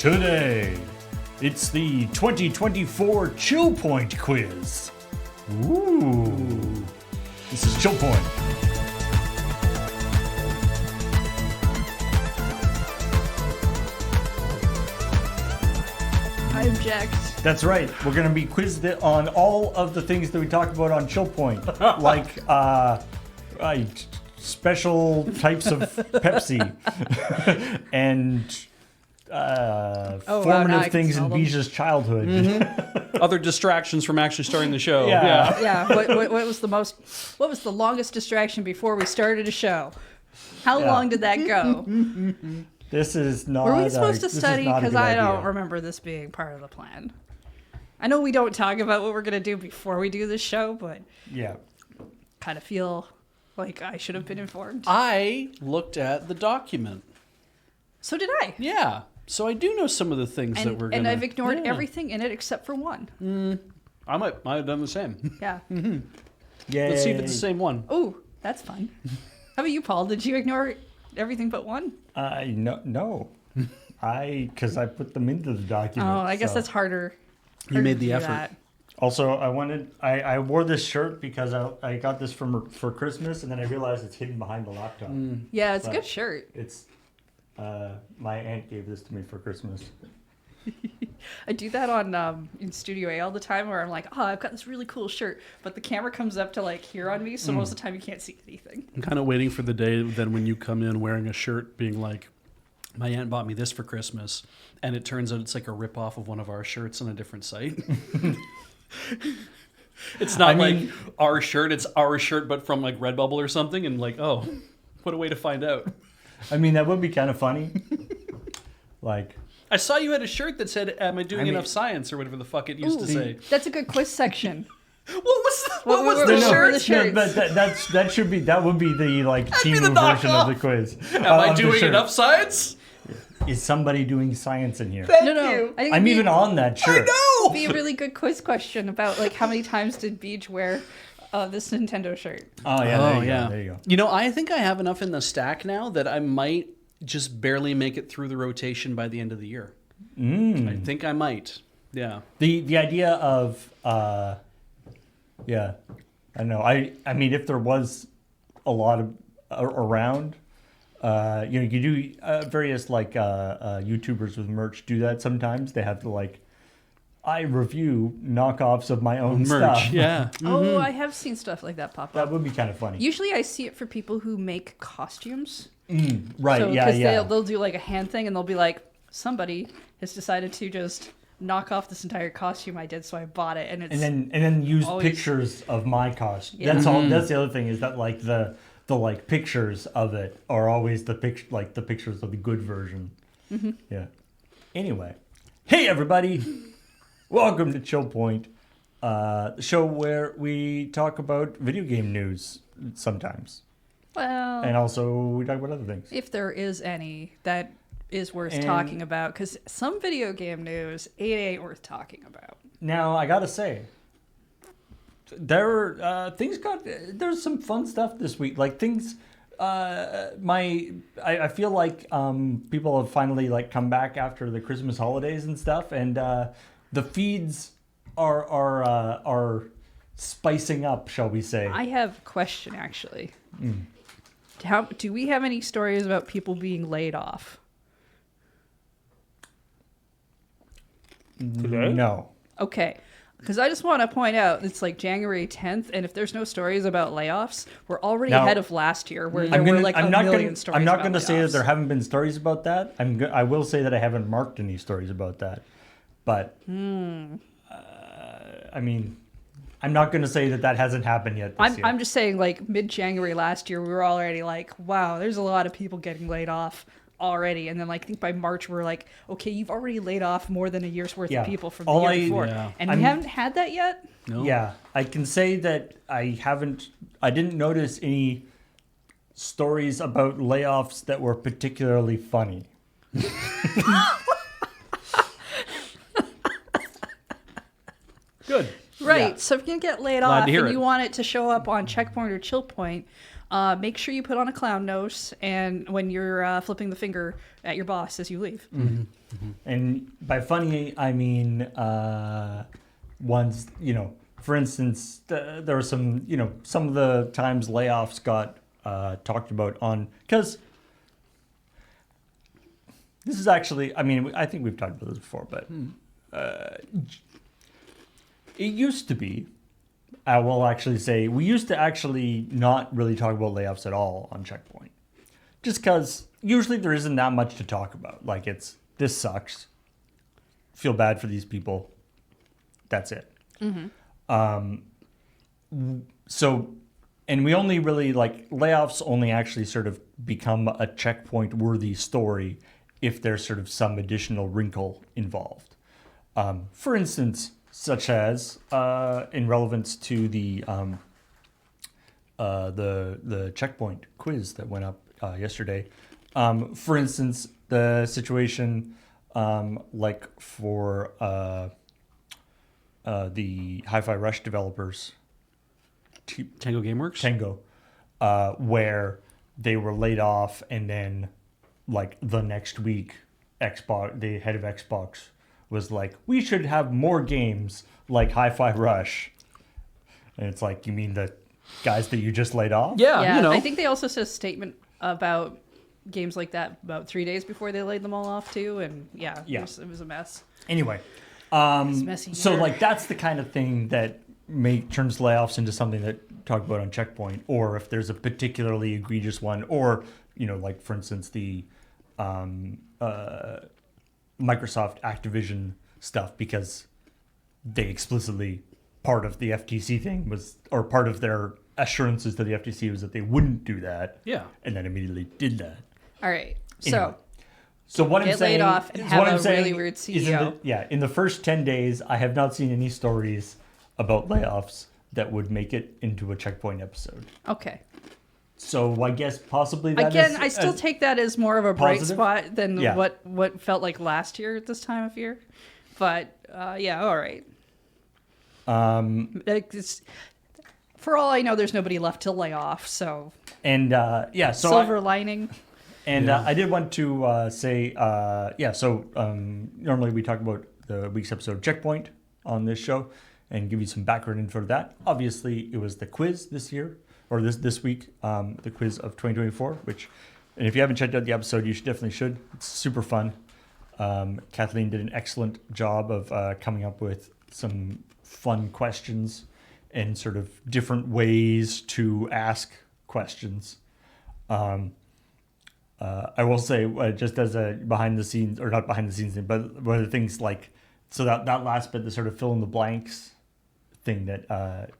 Today, it's the 2024 ChillPoint quiz. Ooh. This is ChillPoint. I object. That's right. We're going to be quizzed on all of the things that we talk about on ChillPoint, like special types of Pepsi and formative things in Bija's childhood. Mm-hmm. Other distractions from actually starting the show. Yeah. What was the longest distraction before we started a show? How long did that go? This is not. Were we supposed to study? Because I don't remember this being part of the plan. I know we don't talk about what we're going to do before we do this show, but yeah, kind of feel like I should have been informed. I looked at the document. So did I. Yeah. So I do know some of the things that we're going to... And I've ignored everything in it except for one. I might have done the same. Yeah. Yay. Let's see if it's the same one. Oh, that's fun. How about you, Paul? Did you ignore everything but one? No. Because I put them into the document. Oh, I guess that's harder. You made the to do effort. that. Also, I wore this shirt because I got this for Christmas, and then I realized it's hidden behind the laptop. Yeah, it's a good shirt. It's my aunt gave this to me for Christmas. I do that on in Studio A all the time, where I'm like, oh, I've got this really cool shirt, but the camera comes up to like here on me, so most of the time you can't see anything. I'm kind of waiting for the day then when you come in wearing a shirt being like, my aunt bought me this for Christmas, and it turns out it's like a rip-off of one of our shirts on a different site. It's not like our shirt, it's our shirt, but from like Redbubble or something, and like, oh, what a way to find out. I mean, that would be kind of funny. Like, I saw you had a shirt that said, am I doing enough science, or whatever the fuck it used to say. That's a good quiz section. What was the shirt? That would be the like Timu version of the quiz. Am I doing enough science? Is somebody doing science in here? Thank No. you. I think I'm even on that shirt. I know. It'd be a really good quiz question about like how many times did Beach wear this Nintendo shirt? Oh yeah, there you go. You know, I think I have enough in the stack now that I might just barely make it through the rotation by the end of the year. I think I might. Yeah. The idea of yeah, I know. I mean, if there was a lot of around, you do various like YouTubers with merch do that sometimes. They have to like, I review knockoffs of my own merch. stuff. Yeah. Oh, I have seen stuff like that pop up. That would be kind of funny. Usually I see it for people who make costumes. Right, so, yeah. They'll do like a hand thing and they'll be like, somebody has decided to just knock off this entire costume I did, so I bought it, and it's and then use pictures of my costume. Yeah. That's all. That's the other thing is that like the like pictures of it are always the pictures of the good version. Yeah. Anyway, hey everybody, welcome to ChillPoint, the show where we talk about video game news sometimes. Well, and also we talk about other things. If there is any that is worth talking about, because some video game news it ain't worth talking about. Now I gotta say, there's some fun stuff this week. Like things, I feel like people have finally like come back after the Christmas holidays and stuff, and the feeds are spicing up, shall we say? I have a question actually. Do we have any stories about people being laid off? Today? No. Okay. Because I just want to point out, it's like January 10th, and if there's no stories about layoffs, we're already ahead of last year, where there were like a million stories. I'm not going to layoffs. say that there haven't been stories about that. I will say that I haven't marked any stories about that. But, I mean, I'm not going to say that hasn't happened yet this year. I'm just saying, like, mid-January last year, we were already like, wow, there's a lot of people getting laid off already. And then, like, I think by March, we're like, okay, you've already laid off more than a year's worth of people from the year before. Yeah. And we haven't had that yet? No. Yeah, I can say that I didn't notice any stories about layoffs that were particularly funny. Good. Right. Yeah. So if you get laid Glad off to hear and it. you want it to show up on Checkpoint or ChillPoint, make sure you put on a clown nose and when you're flipping the finger at your boss as you leave. And by funny, I mean ones, for instance, there were some, some of the times layoffs got talked about on, because this is actually, I mean, I think we've talked about this before, but it used to be, I will actually say, we used to actually not really talk about layoffs at all on ChillPoint. Just because usually there isn't that much to talk about. Like this sucks. Feel bad for these people. That's it. So, and we only really layoffs only actually sort of become a ChillPoint worthy story if there's sort of some additional wrinkle involved. For instance, such as in relevance to the ChillPoint quiz that went up yesterday. For instance, the situation for the Hi-Fi Rush developers, Tango GameWorks? where they were laid off, and then the next week, the head of Xbox was like, we should have more games like Hi-Fi Rush. And it's like, you mean the guys that you just laid off? Yeah, I think they also said a statement about games like that about 3 days before they laid them all off too. And it was a mess. Anyway, It's messy so here. that's the kind of thing that turns layoffs into something that talk about on ChillPoint, or if there's a particularly egregious one, or for instance the Microsoft Activision stuff, because they explicitly, part of the FTC thing was, or part of their assurances to the FTC was that they wouldn't do that. Yeah. And then immediately did that. All right. Anyway. So what I'm get saying, laid off and is have what I'm a saying really weird is CEO. in the first 10 days, I have not seen any stories about layoffs that would make it into a ChillPoint episode. Okay. So I guess possibly that Again, is I still take that as more of a bright positive? spot than Yeah. what felt like last year at this time of year. But all right. For all I know, there's nobody left to lay off. So And so silver lining. And I did want to say, normally we talk about the week's episode of ChillPoint on this show and give you some background info to that. Obviously, it was the quiz this year, or this week, the quiz of 2024, and if you haven't checked out the episode, you should. It's super fun. Kathleen did an excellent job of coming up with some fun questions and sort of different ways to ask questions. I will say, just as a behind the scenes, or not behind the scenes thing, but one of the things so that last bit, the sort of fill in the blanks thing that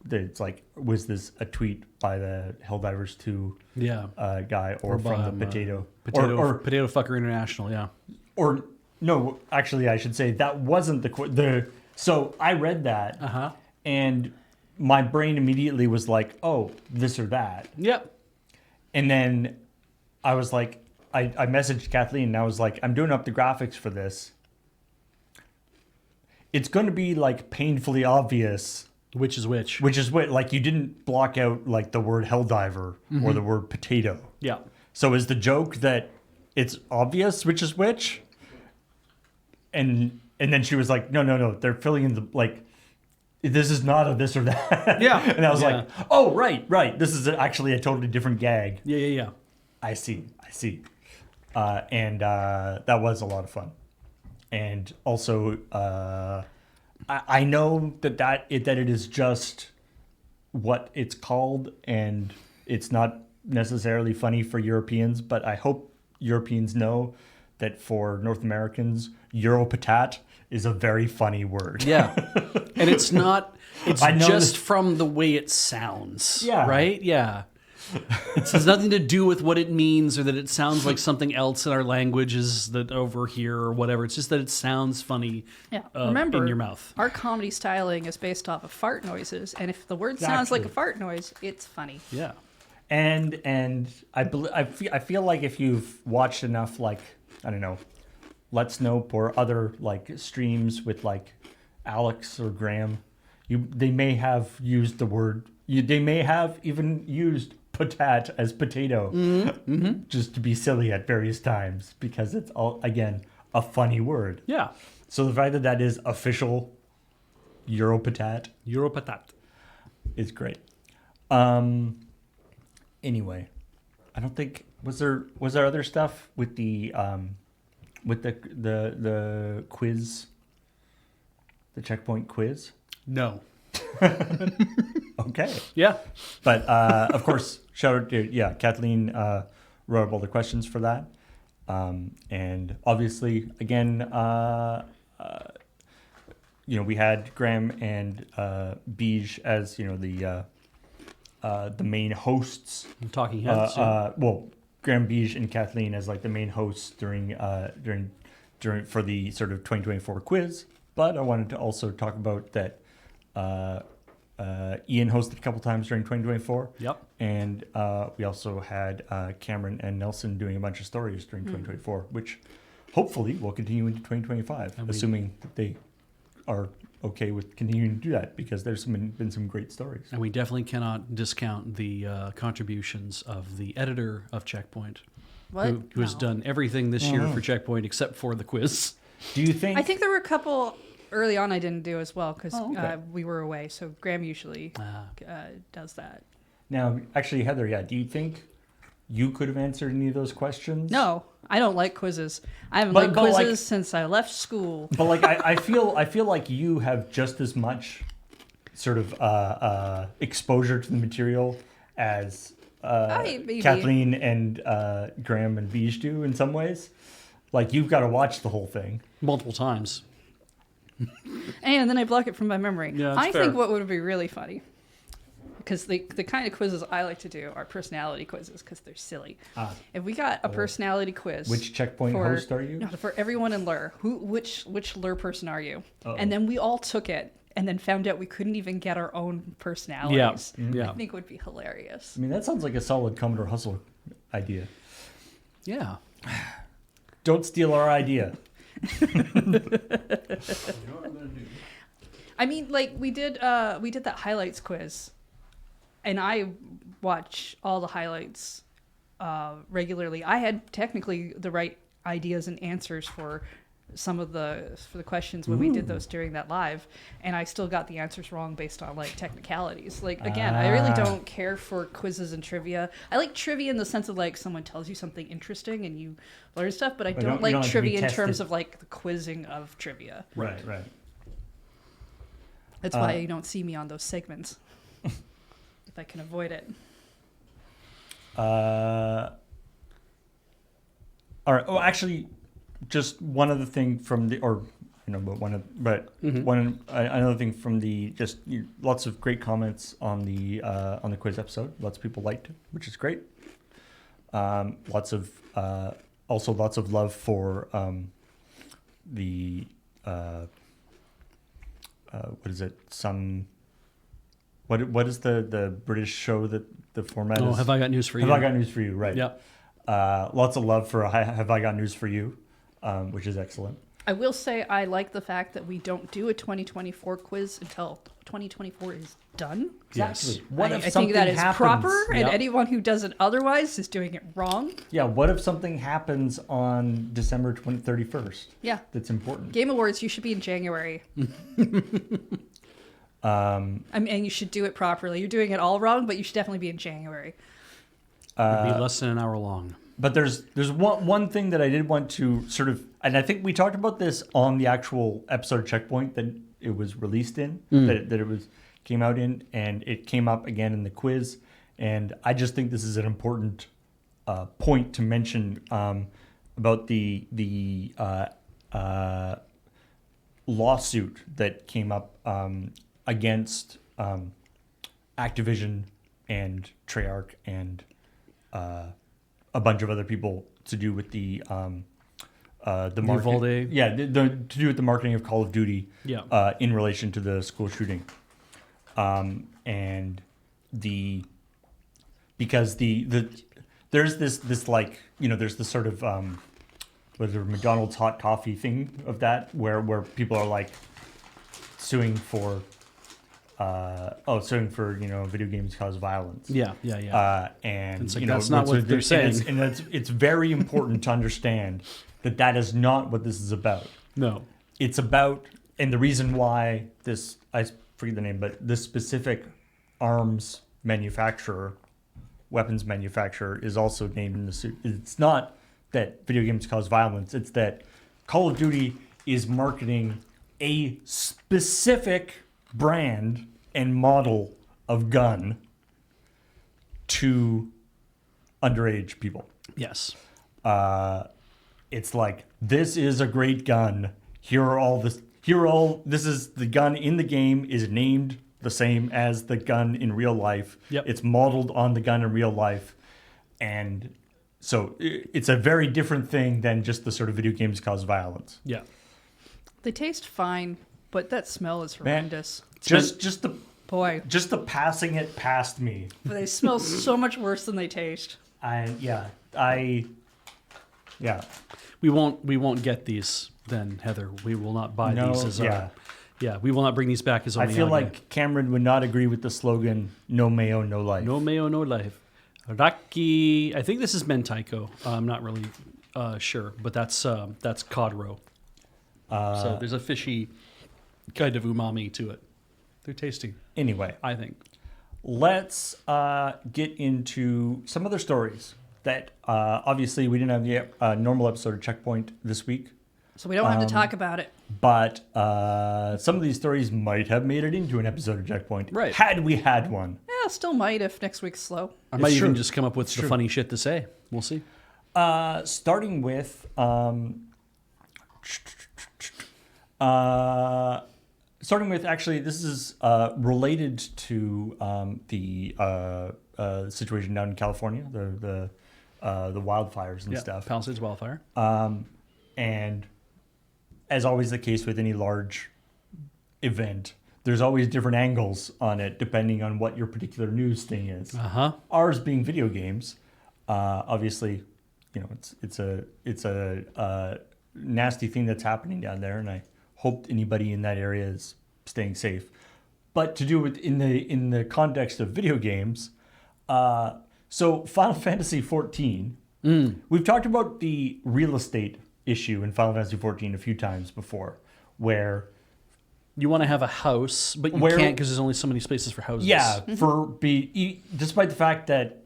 it's was this a tweet by the Helldivers 2 guy, or from the Potato Fucker International, yeah. Or no, actually I should say that wasn't so I read that and my brain immediately was like, oh, this or that. Yep. And then I was like, I messaged Kathleen and I was like, I'm doing up the graphics for this. It's going to be painfully obvious. Which is which? Which is what, you didn't block out the word Helldiver or the word potato. Yeah. So is the joke that it's obvious which is which? And then she was like, no, they're filling in the, this is not a this or that. Yeah. And I was like, oh, right. This is actually a totally different gag. Yeah. I see. And that was a lot of fun. And also, I know that it is just what it's called, and it's not necessarily funny for Europeans, but I hope Europeans know that for North Americans, Europatat is a very funny word. Yeah. And it's not, it's I know just this- from the way it sounds. Yeah. Right? Yeah. It has nothing to do with what it means or that it sounds like something else in our languages that over here or whatever. It's just that it sounds funny Remember, in your mouth. Our comedy styling is based off of fart noises, and if the word sounds like a fart noise, it's funny. Yeah. And I feel like if you've watched enough, I don't know, Let's Nope or other streams with Alex or Graham, they may have used the word. They may have even used patat as potato, just to be silly at various times because it's all again a funny word. Yeah. So the fact that that is official Europatat Europatat. is great. Anyway, I don't think was there other stuff with the quiz, the checkpoint quiz. No. Okay. Yeah. But of course, shout out to Kathleen wrote up all the questions for that, and obviously again, we had Graham and Beej as the main hosts. Talking heads. Well, Graham, Beej, and Kathleen as like the main hosts during for the sort of 2024 quiz. But I wanted to also talk about that. Ian hosted a couple times during 2024. Yep. And we also had Cameron and Nelson doing a bunch of stories during 2024, which hopefully will continue into 2025, assuming that they are okay with continuing to do that, because there's been some great stories. And we definitely cannot discount the contributions of the editor of ChillPoint, who has done everything this year for ChillPoint except for the quiz. Do you think? I think there were a couple early on I didn't do as well because we were away. So Graham usually does that. Now, actually, Heather, do you think you could have answered any of those questions? No, I don't like quizzes. I haven't liked quizzes since I left school. But like, I feel like you have just as much sort of exposure to the material as Kathleen and Graham and Beej do in some ways. Like, you've got to watch the whole thing Multiple times. And then I block it from my memory. Yeah, I fair. think what would be really funny, because the kind of quizzes I like to do are personality quizzes because they're silly. If we got a personality quiz, which checkpoint host are you? No, for everyone in Lur, which Lur person are you? Uh-oh. And then we all took it and then found out we couldn't even get our own personalities. Yeah. I think would be hilarious. I mean, that sounds like a solid Commodore Hustle idea. Yeah. Don't steal our idea. I mean, like we did that highlights quiz, and I watch all the highlights regularly. I had technically the right ideas and answers for some of the questions when we did those during that live, and I still got the answers wrong based on like technicalities. Like again, I really don't care for quizzes and trivia. I like trivia in the sense of like someone tells you something interesting and you learn stuff, but I don't like trivia in terms of like the quizzing of trivia. Right. That's why you don't see me on those segments if I can avoid it. All right. Oh, actually, just one other thing from the, another thing from the, just lots of great comments on the quiz episode. Lots of people liked it, which is great. Lots of love for the what is it? What is the British show that the format is? Have I got news for you? Have I got news for you? Right. Yep. Lots of love for Have I Got News for You, which is excellent. I will say I like the fact that we don't do a 2024 quiz until 2024 is done. Exactly. I think that is proper, and anyone who does it otherwise is doing it wrong. Yeah, what if something happens on December 31st? Yeah. That's important. Game Awards, you should be in January. And you should do it properly. You're doing it all wrong, but you should definitely be in January. It'll be less than an hour long. But there's one thing that I did want to sort of, and I think we talked about this on the actual episode checkpoint that it was released in, that it came out in, and it came up again in the quiz. And I just think this is an important point to mention about the lawsuit that came up against Activision and Treyarch and a bunch of other people to do with the marketing. To do with the marketing of Call of Duty. Yeah. In relation to the school shooting, and because there's this like there's this sort of whether McDonald's hot coffee thing of that where people are like suing for suing for video games cause violence. Yeah. And It's like, that's not what they're saying. And it's very important to understand that is not what this is about. No. It's about, and the reason why this, I forget the name, but this specific arms manufacturer, weapons manufacturer, is also named in the suit. It's not that video games cause violence. It's that Call of Duty is marketing a specific brand and model of gun to underage people. Yes. It's like, this is a great gun. This is the gun in the game is named the same as the gun in real life. Yep. It's modeled on the gun in real life. And so it's a very different thing than just the sort of video games cause violence. Yeah. They taste fine, but that smell is Man, horrendous. just the Boy, passing it past me. they smell so much worse than they taste. We won't get these then, Heather. We will not buy these as our... Yeah, we will not bring these back as I feel like Cameron would not agree with the slogan, no mayo, no life. No mayo, no life. Raki, I think this is Mentaiko. I'm not really sure, but that's cod roe. So there's a fishy kind of umami to it. They're tasty. Anyway, I think. let's get into some other stories that obviously we didn't have the normal episode of ChillPoint this week. So we don't have to talk about it. But some of these stories might have made it into an episode of ChillPoint. Right. Had we had one. Yeah, still might if next week's slow. I might It's even true. just come up with the true. funny shit to say. We'll see. Starting with actually, this is related to the situation down in California, the wildfires and stuff. Palisades wildfire. And as always the case with any large event, there's always different angles on it depending on what your particular news thing is. Uh-huh. Ours being video games, obviously, you know, it's a nasty thing that's happening down there, and I hope anybody in that area is staying safe. But to do with in the context of video games, so Final Fantasy 14, we've talked about the real estate issue in Final Fantasy 14 a few times before, where You want to have a house, but you can't because there's only so many spaces for houses. yeah, despite the fact that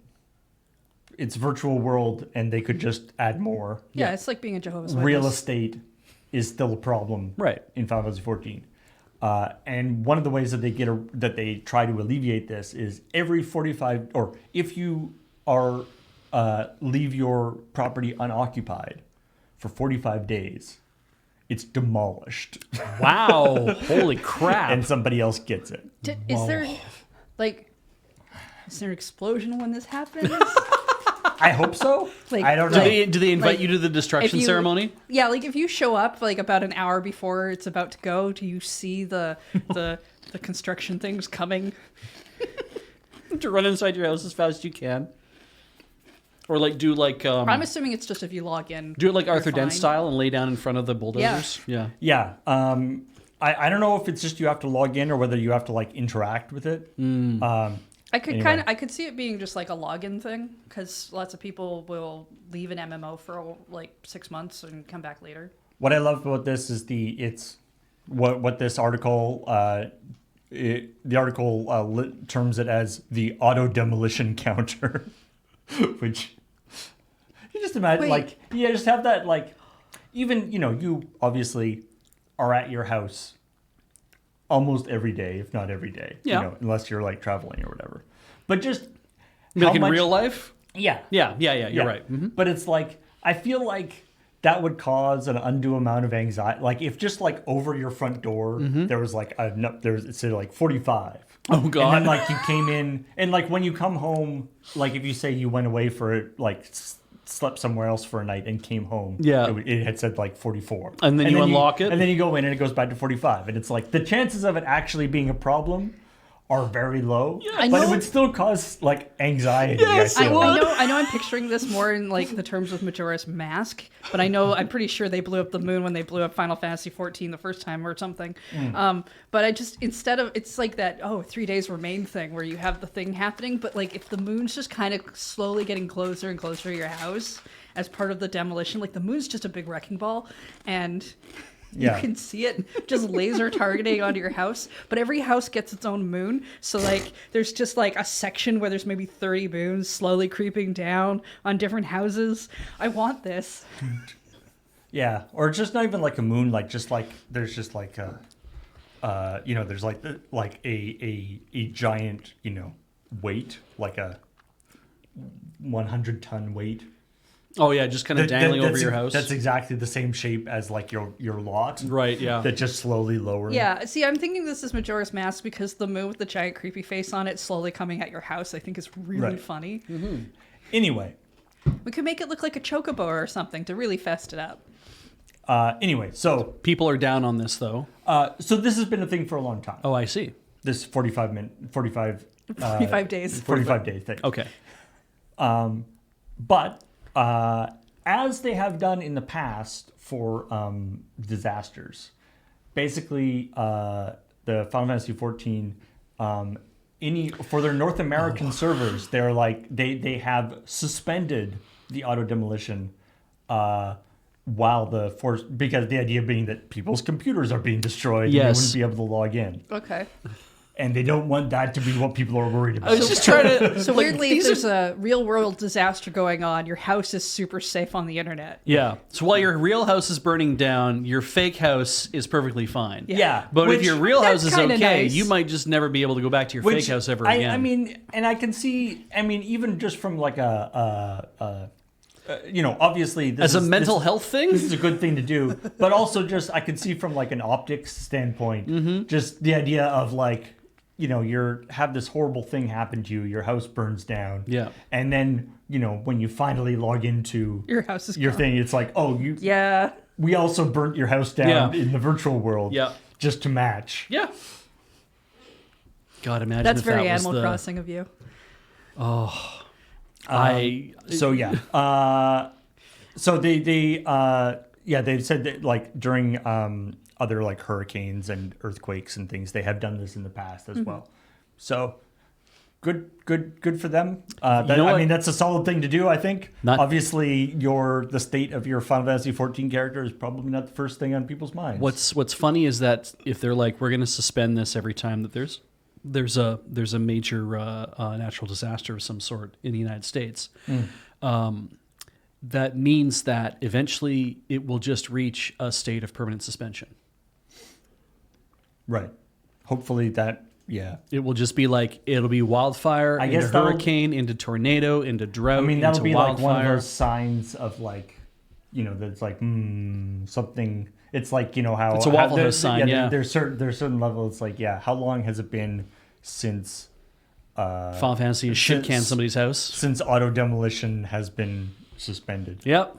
it's virtual world and they could just add more. Yeah, it's like being a Jehovah's Witness. Real estate is still a problem, Right. in Final Fantasy 14. And one of the ways that they try to alleviate this is every 45, or if you are leave your property unoccupied for 45 days, it's demolished Wow. Holy crap. and somebody else gets it. Is there an explosion when this happens? I hope so. Like- I don't do know. they invite like, you to the destruction if you- ceremony? Yeah, like if you show up like about an hour before it's about to go, do you see the construction things coming? To run inside your house as fast as you can. Or like do like I'm assuming it's just if you log in. do it like you're Arthur Dent fine. style and lay down in front of the bulldozers. Yeah. Yeah. I don't know if it's just you have to log in or whether you have to like interact with it. I could Anyway. I could see it being just like a login thing because lots of people will leave an MMO for like 6 months and come back later. What I love about this is what this article terms it as the auto demolition counter, which you just imagine Wait. just have that even you obviously are at your house almost every day, if not every day, Yeah. unless you're like traveling or whatever. But just Like in real life? yeah. Yeah. You're right. Mhm. But it's like, I feel like that would cause an undue amount of anxiety. Like if just like over your front door, there was like, it said like 45. Oh, God. And then like you came in and like when you come home, like if you say you went away for like slept somewhere else for a night and came home, Yeah. it had said like 44. And then you unlock it? And then you go in and it goes back to 45. And it's like the chances of it actually being a problem are very low, I but it know. would still cause like anxiety. Yes, I it feel. would. I know I'm picturing this more in like the terms of Majora's Mask, but I'm pretty sure they blew up the moon when they blew up Final Fantasy 14 the first time or something. But I just, instead of, it's like that 3 days remain thing where you have the thing happening, but like if the moon's just kind of slowly getting closer and closer to your house as part of the demolition, like the moon's just a big wrecking ball, and you can see it just laser targeting onto your house. But every house gets its own moon. So like there's just like a section where there's maybe 30 moons slowly creeping down on different houses. I want this. Yeah, or just not even like a moon, like just like there's just like a there's like a giant, weight, like a 100-ton weight. Oh yeah, just kind of dangling over your house. That's exactly the same shape as like your lot. Right, yeah. That just slowly lowers. Yeah, see, I'm thinking this is Majora's Mask because the moon with the giant creepy face on it slowly coming at your house, I think is really funny. Mm-hmm. Anyway. We could make it look like a chocobo or something to really fest it up. Anyway, so People are down on this though. so this has been a thing for a long time. Oh, I see. This 45 days. 45 day thing. Okay. But as they have done in the past for disasters, basically the Final Fantasy 14 for their North American servers, they're like they have suspended the auto demolition while because the idea being that people's computers are being destroyed, Yes. and they wouldn't be able to log in. Okay. And they don't want that to be what people are worried about. I was just trying to. So like, weirdly, if these there's are- a real world disaster going on, your house is super safe on the internet. Yeah. So while your real house is burning down, your fake house is perfectly fine. Yeah. But if Which- your real house that's is kinda okay, nice. you might just never be able to go back to your fake house ever again. I mean, and I can see. I mean, even just from like obviously this as a is- mental this- health thing. this is a good thing to do. But also, just I can see from like an optics standpoint, just the idea of like, you have this horrible thing happen to you, your house burns down, Yeah. and then when you finally log into Your house is your gone. thing, it's like, oh, Yeah. we also burnt your house down Yeah. in the virtual world, Yeah. just to match. Yeah. God, imagine That's if very that was Animal the, Crossing of you. So yeah, so they said that like during other like hurricanes and earthquakes and things, they have done this in the past as well. So good for them. know what? I mean, that's a solid thing to do. I think. Not- Obviously, the state of your Final Fantasy 14 character is probably not the first thing on people's minds. What's funny is that if they're like, we're going to suspend this every time that there's a major natural disaster of some sort in the United States, that means that eventually it will just reach a state of permanent suspension. Right. Hopefully that. Yeah. It will just be like, it'll be wildfire, I into guess that'll- hurricane, into tornado, into drought, I mean, into that'll be wildfire. like one of those signs of like, that's like something. It's like how It's a Waffle how- House sign, yeah. There's certain levels. It's like, how long has it been since Final Fantasy has shit canned somebody's house. since auto demolition has been suspended? Yep.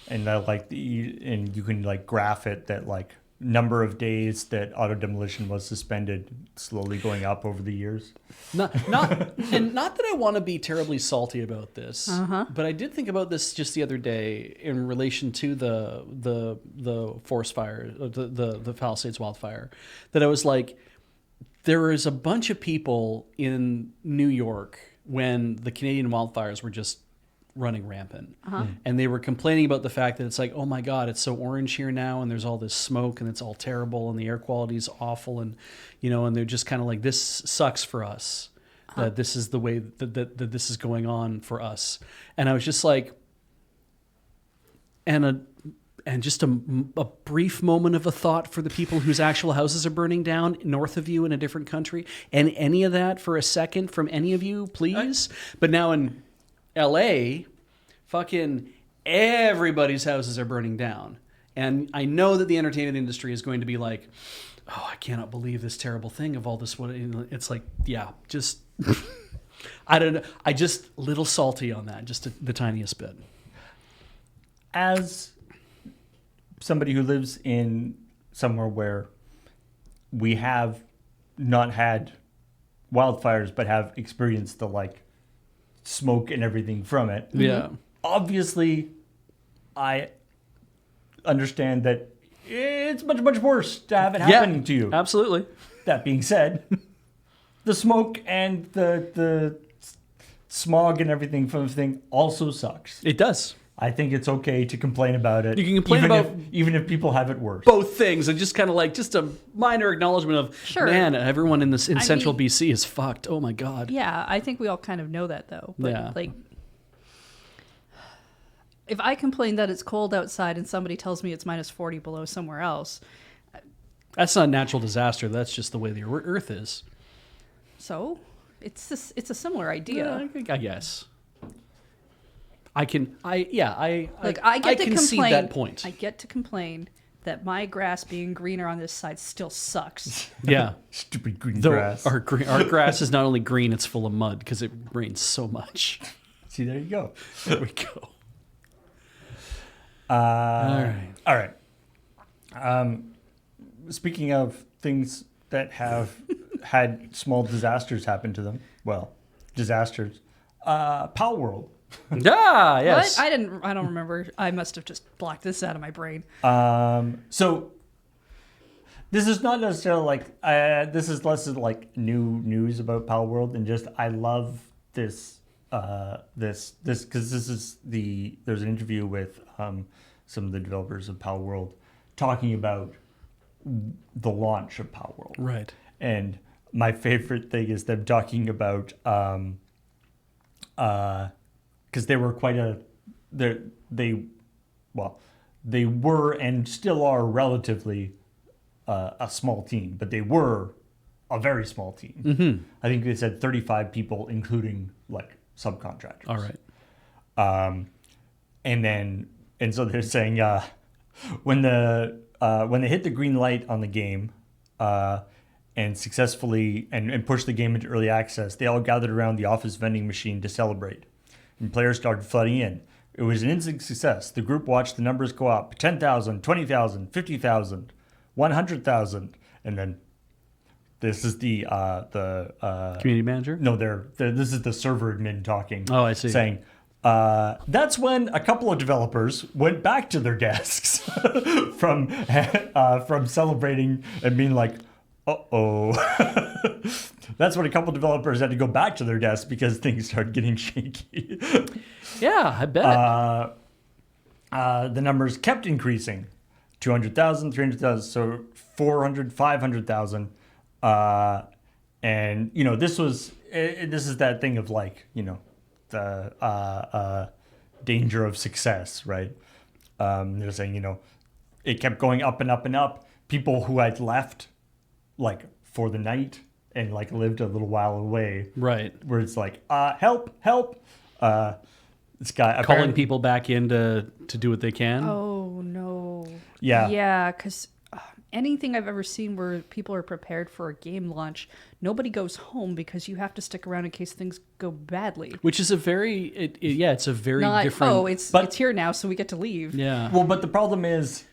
And and you can like graph it that like number of days that auto demolition was suspended, slowly going up over the years. Not that I want to be terribly salty about this, but I did think about this just the other day in relation to the forest fire, the Palisades wildfire. That I was like, there is a bunch of people in New York when the Canadian wildfires were just running rampant, and they were complaining about the fact that it's like, oh my God, it's so orange here now, and there's all this smoke, and it's all terrible, and the air quality is awful, and and they're just kind of like, this sucks for us, that this is the way that this is going on for us. And I was just like, and just a brief moment of a thought for the people whose actual houses are burning down north of you in a different country, and any of that for a second from any of you, please. But now in LA, fucking everybody's houses are burning down. And I know that the entertainment industry is going to be like, oh, I cannot believe this terrible thing of all this. It's like, yeah, just, I don't know. I just little salty on that, just the tiniest bit. As somebody who lives in somewhere where we have not had wildfires but have experienced the like smoke and everything from it. Yeah. Obviously, I understand that it's much, much worse to have it happening to you. Absolutely. That being said, the smoke and the smog and everything from the thing also sucks. It does. I think it's okay to complain about it. You can complain about even if people have it worse. both things, and just kind of like just a minor acknowledgement of, Sure. man, everyone in central mean- BC is fucked. Oh my god. Yeah, I think we all kind of know that though. But Yeah. like, if I complain that it's cold outside and somebody tells me it's minus 40 below somewhere else, That's not a natural disaster. That's just the way the Earth is. so it's a similar idea. I guess. I can I get to concede complain. that point. I get to complain that my grass being greener on this side still sucks. Yeah. Stupid green Though grass. Our grass is not only green, it's full of mud because it rains so much. See, there you go. There we go. All right. Speaking of things that have had small disasters happen to them, well, disasters. Pal World. Ah, yes. What? I don't remember. I must have just blocked this out of my brain. So this is not necessarily like this is less of like new news about Pal World, and just I love this this because there's an interview with some of the developers of Pal World talking about the launch of Pal World. Right. And my favorite thing is them talking about because they were quite they were and still are relatively a small team, but they were a very small team. Mm-hmm. I think they said 35 people, including like subcontractors. All right. And so they're saying when they hit the green light on the game and successfully and pushed the game into early access, they all gathered around the office vending machine to celebrate. And players started flooding in. It was an instant success. The group watched the numbers go up: 10,000, 20,000, 50,000, 100,000, and then this is the Community manager? no, this is the server admin talking. Oh, I see. Saying, that's when a couple of developers went back to their desks from celebrating and being like, uh-oh. That's when a couple of developers had to go back to their desks because things started getting shaky. Yeah, I bet. The numbers kept increasing. 200,000, 300,000, so 400, 500,000. And, this is that thing of like, the danger of success, right? They're saying, it kept going up and up and up. People who had left, like, for the night and, like, lived a little while away. Right. Where it's like, help. This guy... Calling people back in to do what they can. Oh, no. Yeah. Yeah, because anything I've ever seen where people are prepared for a game launch, nobody goes home because you have to stick around in case things go badly. Which is a very, it's a very Not, different... it's here now, so we get to leave. Yeah. Well, but the problem is,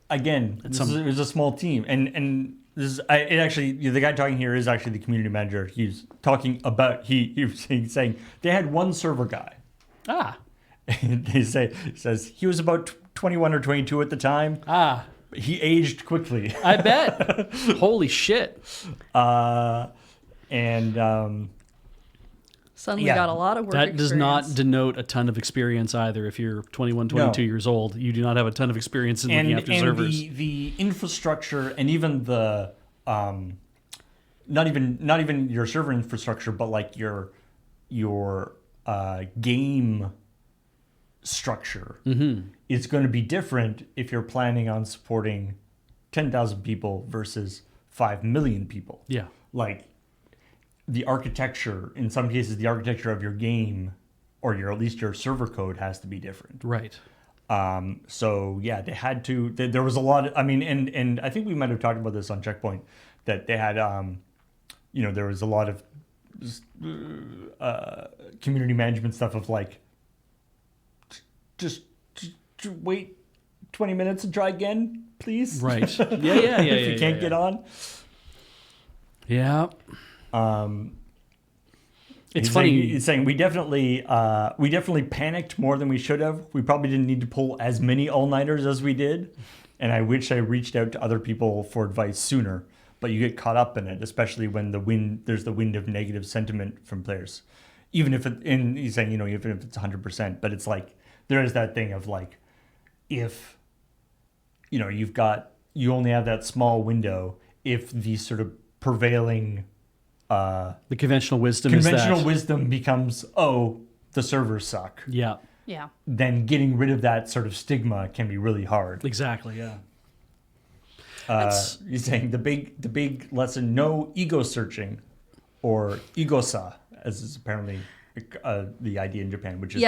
again, it was a small team, and this is the guy talking here is actually the community manager. He's talking about he was saying they had one server guy. Ah. And he says he was about 21 or 22 at the time. Ah. He aged quickly. I bet. Holy shit. Suddenly Yeah. got a lot of work That does not experience. denote a ton of experience either. If you're 21, 22 years old, you do not have a ton of experience in looking after servers. the infrastructure and even the not even your server infrastructure, but like your game structure is going to be different if you're planning on supporting 10,000 people versus 5 million people. Yeah. Like the architecture, in some cases, the architecture of your game or at least your server code has to be different. Right. So yeah, they had to. There was a lot. And I think we might have talked about this on ChillPoint that they had. There was a lot of community management stuff of like, just wait 20 minutes and try again, please. Right. Yeah. If you can't get on. Yeah. It's He's funny. Saying, he's saying we definitely panicked more than we should have. We probably didn't need to pull as many all-nighters as we did, and I wish I reached out to other people for advice sooner. But you get caught up in it, especially when there's the wind of negative sentiment from players. Even if he's saying, even if it's 100%, but it's like there is that thing of like, if you only have that small window, if the sort of prevailing the conventional wisdom becomes, the servers suck. Yeah. Yeah. Then getting rid of that sort of stigma can be really hard. Exactly. Yeah. He's saying the big lesson: no ego searching, or egosa, as is apparently the idea in Japan, which is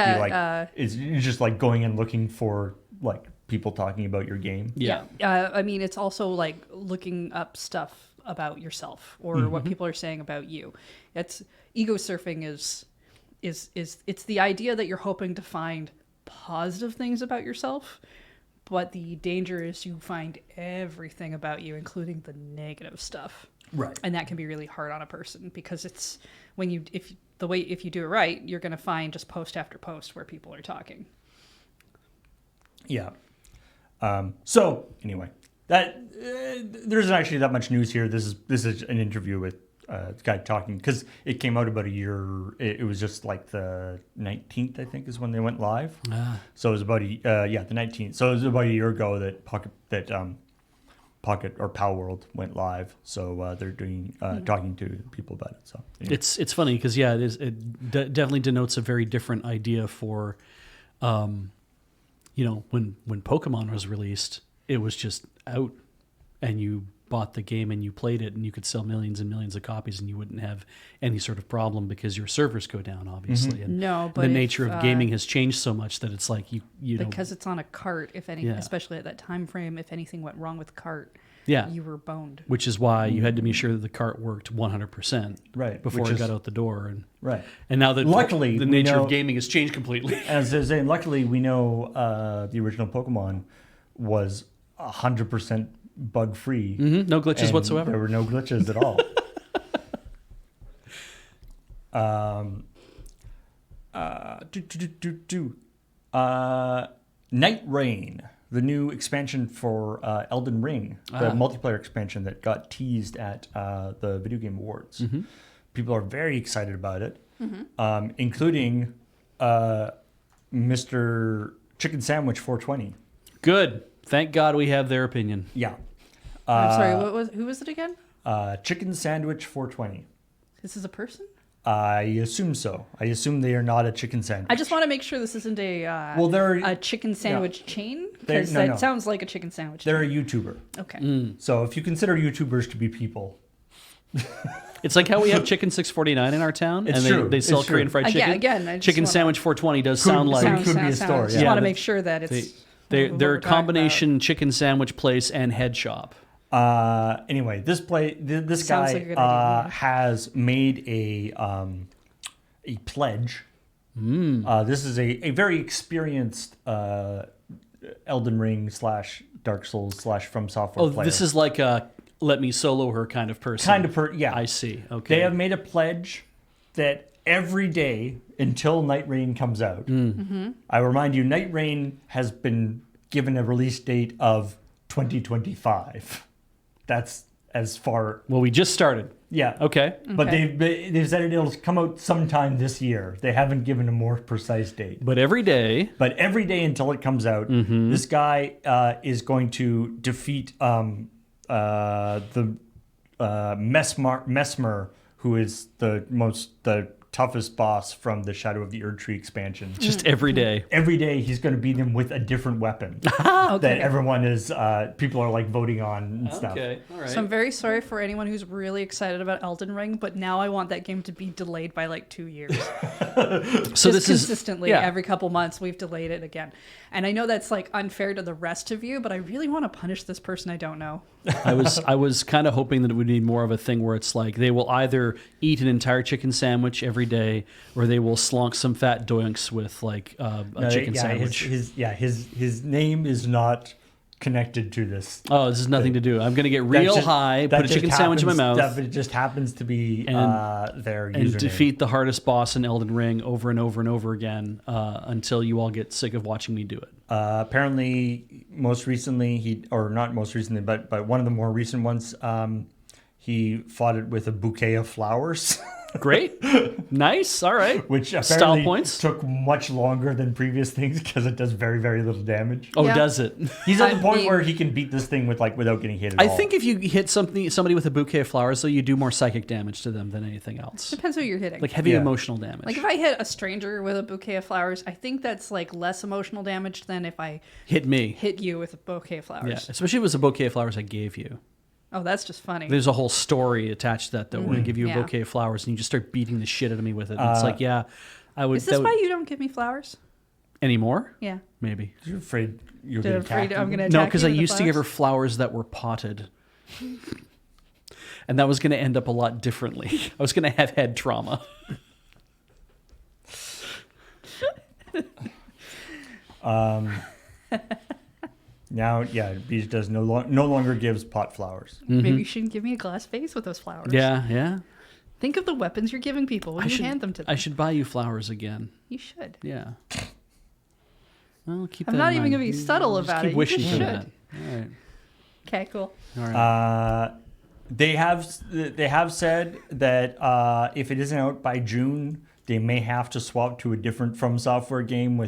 is just like going and looking for like people talking about your game. Yeah. I mean, it's also like looking up stuff about yourself or what people are saying about you. It's ego surfing is it's the idea that you're hoping to find positive things about yourself, but the danger is you find everything about you, including the negative stuff. Right. And that can be really hard on a person because it's if you do it right, you're going to find just post after post where people are talking. Yeah. So anyway, that there isn't actually that much news here. This is an interview with the guy talking because it came out about a year. It was just like the 19th, I think, is when they went live. So it was about the 19th. So it was about a year ago that Pocket or Pow World went live. So they're doing talking to people about it. So anyway. It's funny because it definitely denotes a very different idea for, when Pokemon was released, it was just out, and you bought the game and you played it, and you could sell millions and millions of copies, and you wouldn't have any sort of problem because your servers go down, obviously. And but the nature of gaming has changed so much that it's like you because it's on a cart. If any, especially at that time frame, if anything went wrong with the cart. Yeah, you were boned. Which is why you had to be sure that the cart worked 100% right before it got out the door. And right. And now that luckily the nature of gaming has changed completely. As I was saying, luckily we know the original Pokemon was 100% bug free. Mm-hmm. No glitches whatsoever. There were no glitches at all. Night Rain, the new expansion for Elden Ring, the multiplayer expansion that got teased at the Video Game Awards. Mm-hmm. People are very excited about it, including Mr. Chicken Sandwich 420. Good. Thank God we have their opinion. Yeah. I'm sorry, who was it again? Chicken Sandwich 420. This is a person? I assume so. I assume they are not a chicken sandwich. I just want to make sure this isn't a chicken sandwich chain, because that sounds like a chicken sandwich. They're a YouTuber. Okay. So if you consider YouTubers to be people. It's like how we have Chicken 649 in our town, It's and true. they sell It's Korean true. fried chicken. Again, Chicken Sandwich 420 does sound like... Could be a store, Just want to make sure that it's... They're a combination chicken sandwich place and head shop. Anyway, this guy like has made a pledge. This is a very experienced Elden Ring / Dark Souls / From Software player. This is like a let me solo her kind of person. Yeah. I see. Okay. They have made a pledge that every day until Night Rain comes out. I remind you, Night Rain has been given a release date of 2025. That's as far. Well, we just started. Yeah. Okay. But they've said it'll come out sometime this year. They haven't given a more precise date. But every day Until it comes out, this guy is going to defeat the Mesmer, who is the toughest boss from the Shadow of the Erdtree expansion. Just every day. Every day he's going to beat him with a different weapon that everyone is people are like voting on and stuff. Okay, all right. So I'm very sorry for anyone who's really excited about Elden Ring, but now I want that game to be delayed by like 2 years. So this is consistently every couple months we've delayed it again. And I know that's like unfair to the rest of you, but I really want to punish this person I don't know. I was kind of hoping that it would be more of a thing where it's like they will either eat an entire chicken sandwich every day, or they will slonk some fat doinks with like a chicken sandwich. His name is not connected to this. Oh, this has nothing to do. I'm going to get real high, put a chicken sandwich in my mouth. It just happens to be their username. And defeat the hardest boss in Elden Ring over and over and over again until you all get sick of watching me do it. Apparently, most recently, not most recently, but one of the more recent ones, he fought it with a bouquet of flowers. Great. Nice. All right. Which apparently Style points. took much longer than previous things because it does very, very little damage. Oh, Yeah. does it? He's at the point where he can beat this thing without getting hit at all. I think if you hit somebody with a bouquet of flowers, though, you do more psychic damage to them than anything else. Depends who you're hitting. Like heavy Yeah. emotional damage. Like if I hit a stranger with a bouquet of flowers, I think that's like less emotional damage than if I hit me. hit you with a bouquet of flowers. Yeah, especially if it was a bouquet of flowers I gave you. Oh, that's just funny. There's a whole story attached to that, though, where I give you a Yeah. bouquet of flowers and you just start beating the shit out of me with it. And it's like, yeah, I would. Is this why you don't give me flowers? Anymore? Yeah. Maybe. You're afraid you're They're going to afraid attack I'm him? gonna No, attack because you I with the used to give her flowers? flowers that were potted. And that was going to end up a lot differently. I was going to have head trauma. Now, yeah, Beach does no longer gives pot flowers. Maybe you shouldn't give me a glass vase with those flowers. Yeah, yeah. Think of the weapons you're giving people when you hand them to them. I should buy you flowers again. You should. Yeah. Well, keep I'm that not in even mind. going to be subtle Just about keep it. wishing You for should. that. All right. Okay, cool. All right. They have said that if it isn't out by June, they may have to swap to a different From Software game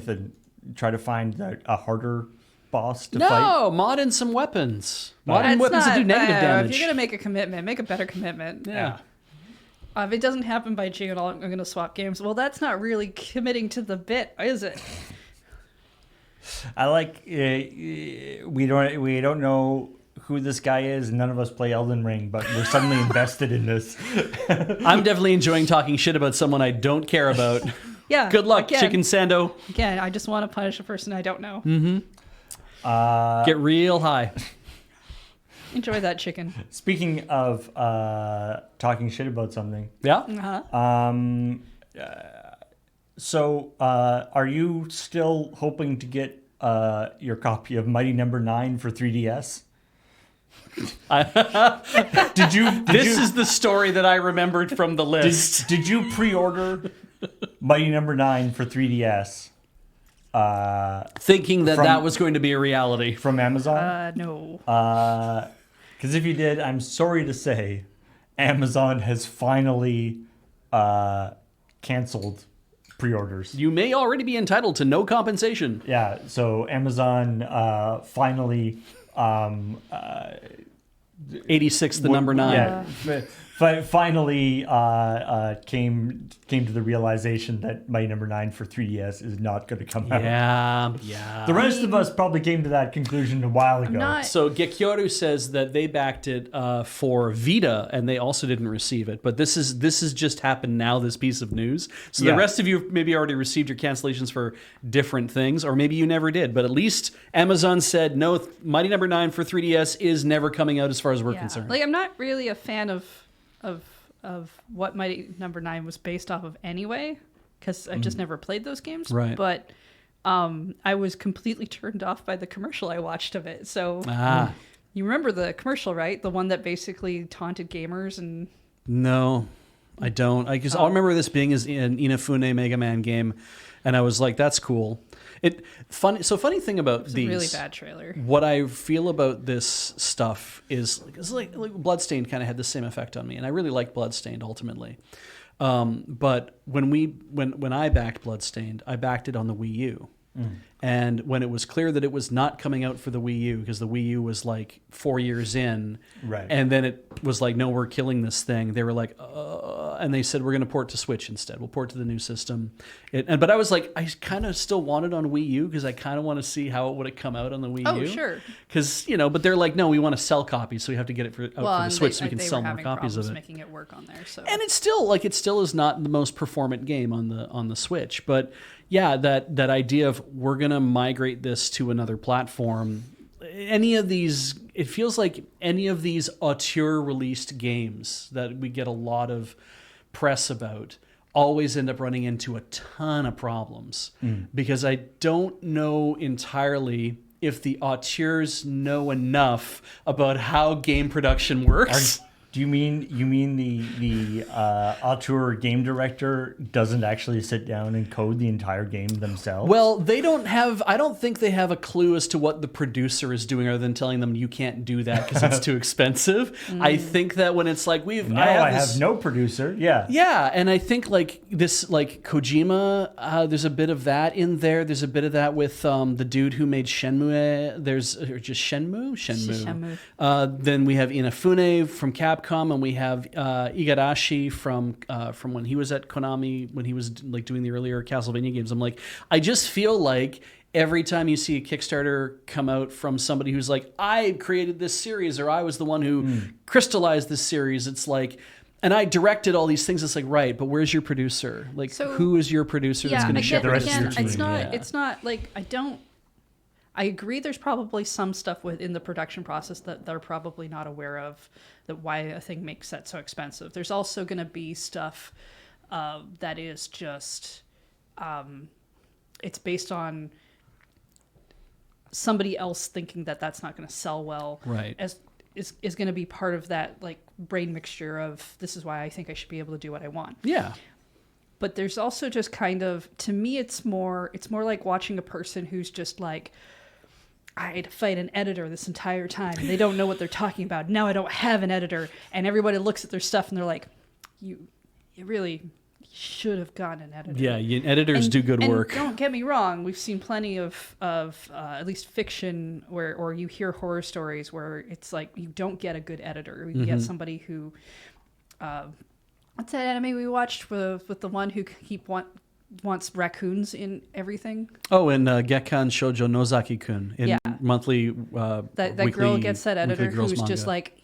try to find a harder boss to fight. No, mod in some weapons. Mod in It's weapons that do not- negative damage. If you're going to make a commitment, make a better commitment. Yeah. If it doesn't happen by June, I'm going to swap games. Well, that's not really committing to the bit, is it? I like we don't know who this guy is. None of us play Elden Ring, but we're suddenly invested in this. I'm definitely enjoying talking shit about someone I don't care about. Yeah. Good luck, again, Chicken Sando. Again, I just want to punish a person I don't know. Get real high. Enjoy that chicken. Speaking of talking shit about something, Yeah? Uh-huh. so are you still hoping to get your copy of Mighty Number 9 for 3DS? This is the story that I remembered from the list. Did you pre-order Mighty Number 9 for 3DS Thinking that From- that was going to be a reality. from Amazon? No. Because if you did, I'm sorry to say, Amazon has finally canceled pre-orders. You may already be entitled to no compensation. Yeah, so Amazon finally 86, the number 9. Yeah, finally came to the realization that Mighty Number 9 for 3DS is not going to come out. Yeah. The rest of us probably came to that conclusion a while ago. not- So Gekyoru says that they backed it for Vita, and they also didn't receive it. But this has just happened now. This piece of news. So Yeah. the rest of you maybe already received your cancellations for different things, or maybe you never did. But at least Amazon said no. Mighty Number 9 for 3DS is never coming out, as far as we're concerned. Like, I'm not really a fan of what Mighty Number 9 was based off of anyway, because I've just never played those games. Right. But I was completely turned off by the commercial I watched of it. So you remember the commercial, right? The one that basically taunted gamers and No, I don't. I'll remember this being as an Inafune Mega Man game, and I was like, "That's cool." Funny thing about it's these. a really bad trailer. What I feel about this stuff is it's like Bloodstained kind of had the same effect on me, and I really liked Bloodstained ultimately. But when I backed Bloodstained, I backed it on the Wii U. And when it was clear that it was not coming out for the Wii U, because the Wii U was like 4 years in, Right. and then it was like, no, we're killing this thing. They were like, and they said, we're going to port to Switch instead. We'll port to the new system. But I was like, I kind of still want it on Wii U because I kind of want to see how it would have come out on the Wii U. Oh, sure. Because, but they're like, no, we want to sell copies, so we have to get it for the and Switch so we can sell were more having copies of problems it. making it work on there. So And it still is not the most performant game on the Switch, but yeah, that idea of we're gonna migrate this to another platform. It feels like any of these auteur released games that we get a lot of press about always end up running into a ton of problems because I don't know entirely if the auteurs know enough about how game production works. Do you mean the auteur game director doesn't actually sit down and code the entire game themselves? Well, they don't have. I don't think they have a clue as to what the producer is doing, other than telling them you can't do that because it's too expensive. I think that when it's like I have no producer. Yeah. Yeah, and I think like this, like Kojima, there's a bit of that in there. There's a bit of that with the dude who made Shenmue. There's just Shenmue. Then we have Inafune from Capcom, and we have Igarashi from when he was at Konami, when he was like doing the earlier Castlevania games. I'm like, I just feel like every time you see a Kickstarter come out from somebody who's like, I created this series, or I was the one who crystallized this series, it's like, and I directed all these things. It's like, right, but where's your producer? Like, who is your producer that's going to ship the rest of your team? It's not like I agree there's probably some stuff within the production process that they're probably not aware of, that why a thing makes that so expensive. There's also going to be stuff that is just, it's based on somebody else thinking that that's not going to sell well. Right. Is going to be part of that like brain mixture of, this is why I think I should be able to do what I want. Yeah. But there's also just kind of, to me, it's more like watching a person who's just like, I had to fight an editor this entire time, and they don't know what they're talking about. Now I don't have an editor, and everybody looks at their stuff and they're like, you really should have gotten an editor. Yeah, editors do good work. Don't get me wrong, we've seen plenty of at least fiction or you hear horror stories where it's like you don't get a good editor. You get somebody who, what's that anime we watched with the one who wants raccoons in everything? Oh, and Gekkan Shoujo Nozaki-kun in monthly that girl gets that editor who's manga. Just like,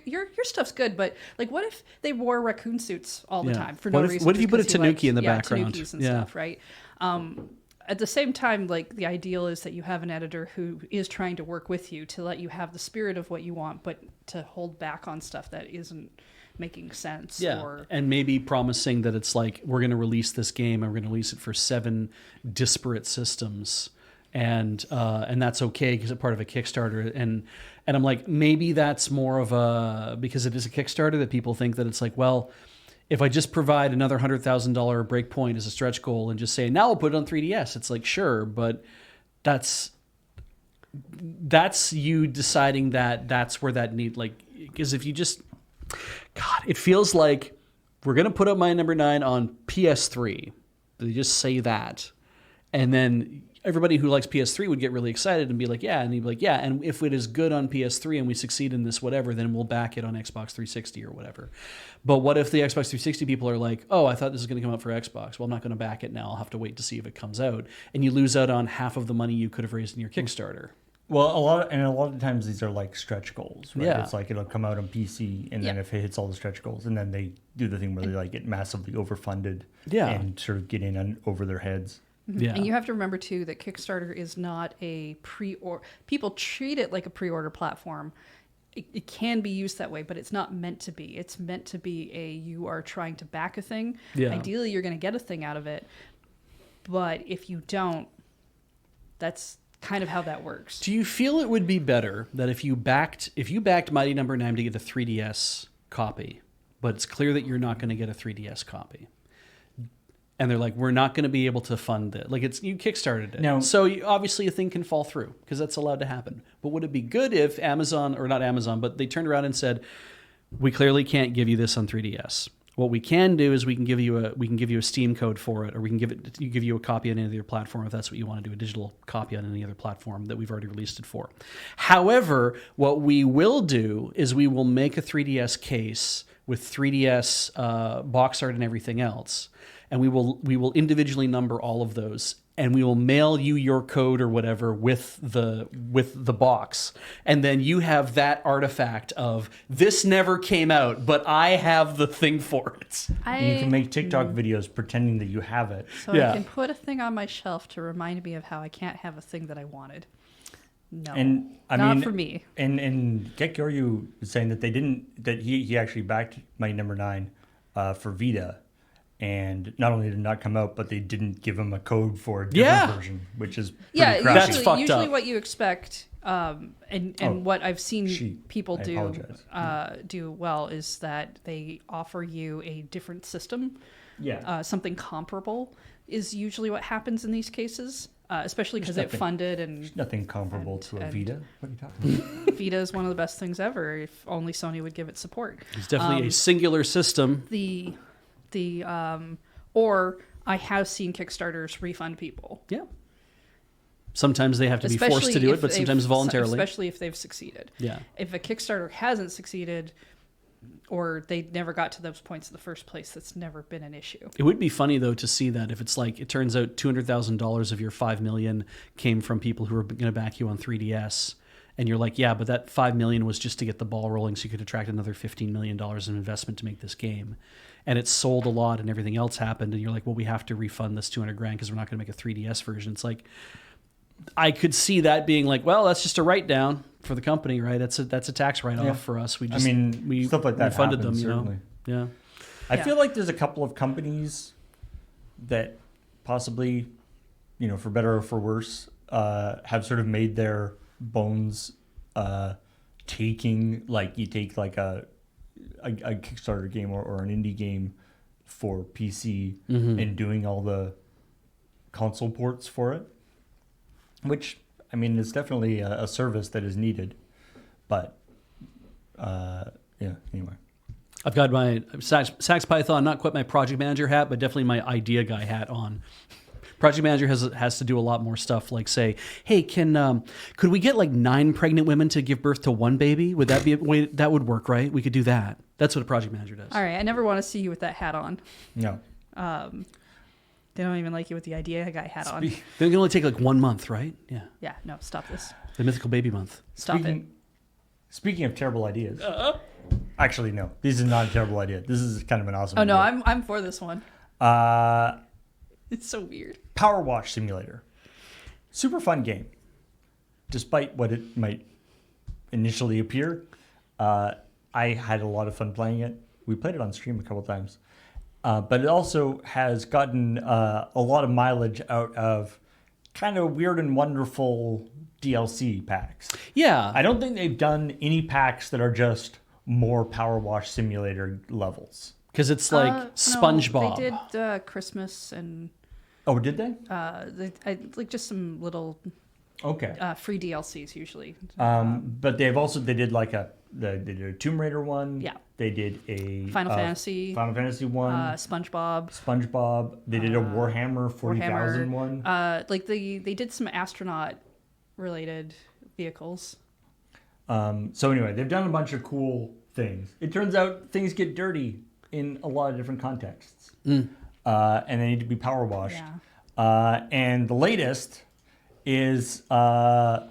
your stuff's good, but like, what if they wore raccoon suits all the time for no reason? What if you put a tanuki in the background? Tanukis and stuff, right? At the same time, like, the ideal is that you have an editor who is trying to work with you to let you have the spirit of what you want, but to hold back on stuff that isn't making sense. Yeah, and maybe promising that it's like, we're going to release this game and we're going to release it for 7 disparate systems, and that's okay because it's part of a Kickstarter. And I'm like, maybe that's more of a, because it is a Kickstarter, that people think that it's like, well, if I just provide another $100,000 breakpoint as a stretch goal and just say, now we'll put it on 3DS, it's like, sure, but that's you deciding that that's where that need, like, because if you just, God, it feels like we're going to put up My Number 9 on PS3. They just say that. And then everybody who likes PS3 would get really excited and be like, yeah. And he'd be like, yeah. And if it is good on PS3 and we succeed in this, whatever, then we'll back it on Xbox 360 or whatever. But what if the Xbox 360 people are like, oh, I thought this was going to come out for Xbox. Well, I'm not going to back it now. I'll have to wait to see if it comes out. And you lose out on half of the money you could have raised in your Kickstarter. Well, a lot of times these are like stretch goals, right? Yeah. It's like it'll come out on PC, and then if it hits all the stretch goals, and then they do the thing where they like get massively overfunded, and sort of get in over their heads. Yeah. And you have to remember too that Kickstarter is not a people treat it like a pre-order platform. It can be used that way, but it's not meant to be. It's meant to be you are trying to back a thing. Yeah. Ideally, you're going to get a thing out of it, but if you don't, that's kind of how that works. Do you feel it would be better that if you backed Mighty Number 9 to get a 3DS copy, but it's clear that you're not going to get a 3DS copy, and they're like, we're not going to be able to fund it, like, you kickstarted it, now, so obviously a thing can fall through because that's allowed to happen. But would it be good if Amazon, or not Amazon, but they turned around and said, we clearly can't give you this on 3DS. What we can do is we can give you a Steam code for it, or we can give you a copy on any other platform if that's what you want to do, a digital copy on any other platform that we've already released it for. However, what we will do is we will make a 3DS case with 3DS box art and everything else, and we will individually number all of those, and we will mail you your code or whatever with the box, and then you have that artifact of, this never came out, but I have the thing for it. And you can make TikTok videos pretending that you have it. So I can put a thing on my shelf to remind me of how I can't have a thing that I wanted. No, and not for me. And Get Gyoryu was saying that he actually backed Mighty Number 9 for Vita. and not only did it not come out, but they didn't give him a code for a different Yeah. version, which is pretty Yeah, crappy. That's fucked usually up. what you expect, and what I've seen people I do apologize. do well is that they offer you a different system. Yeah. Something comparable is usually what happens in these cases, especially because it funded and Nothing comparable to a and- Vita. What are you talking about? Vita is one of the best things ever. If only Sony would give it support. It's definitely a singular system. Or I have seen Kickstarters refund people. Yeah. Sometimes they have to be forced to do it, but sometimes voluntarily. Especially if they've succeeded. Yeah. If a Kickstarter hasn't succeeded, or they never got to those points in the first place, that's never been an issue. It would be funny though to see that if it's like it turns out $200,000 of your $5 million came from people who were going to back you on 3DS, and you're like, yeah, but that $5 million was just to get the ball rolling, so you could attract another $15 million in investment to make this game, and it sold a lot, and everything else happened, and you're like, well, we have to refund this $200,000 because we're not going to make a 3DS version. It's like, I could see that being like, well, that's just a write down for the company, right? That's a tax write off Yeah. for us. We stuff like that refunded them, happens, you know. certainly. Yeah. I Yeah. feel like there's a couple of companies that possibly, for better or for worse, have sort of made their bones taking, like you take like a Kickstarter game or an indie game for PC and doing all the console ports for it, which, I mean, is definitely a service that is needed. But, anyway. I've got my Sax Python, not quite my project manager hat, but definitely my idea guy hat on. Project manager has to do a lot more stuff, like say, hey, could we get like 9 pregnant women to give birth to one baby? Would that be a way that would work, right? We could do that. That's what a project manager does. All right, I never want to see you with that hat on. No. They don't even like you with the idea guy hat on. They can only take like 1 month, right? Yeah. Yeah, no, stop this. The mythical baby month. Stop it. Speaking of terrible ideas. Actually, no. This is not a terrible idea. This is kind of an awesome Oh idea. no, I'm for this one. It's so weird. Power Wash Simulator. Super fun game. Despite what it might initially appear, I had a lot of fun playing it. We played it on stream a couple times. But it also has gotten a lot of mileage out of kind of weird and wonderful DLC packs. Yeah. I don't think they've done any packs that are just more Power Wash Simulator levels. Because it's like No, SpongeBob. they did Christmas and Oh, did they? like just some little Okay. free DLCs usually. But they did like they did a Tomb Raider one. Yeah. They did a Final Fantasy one. SpongeBob. SpongeBob. They did a Warhammer 40,000 one. Like they did some astronaut related vehicles. So anyway, they've done a bunch of cool things. It turns out things get dirty in a lot of different contexts. And they need to be power washed. Yeah. And the latest is Thomas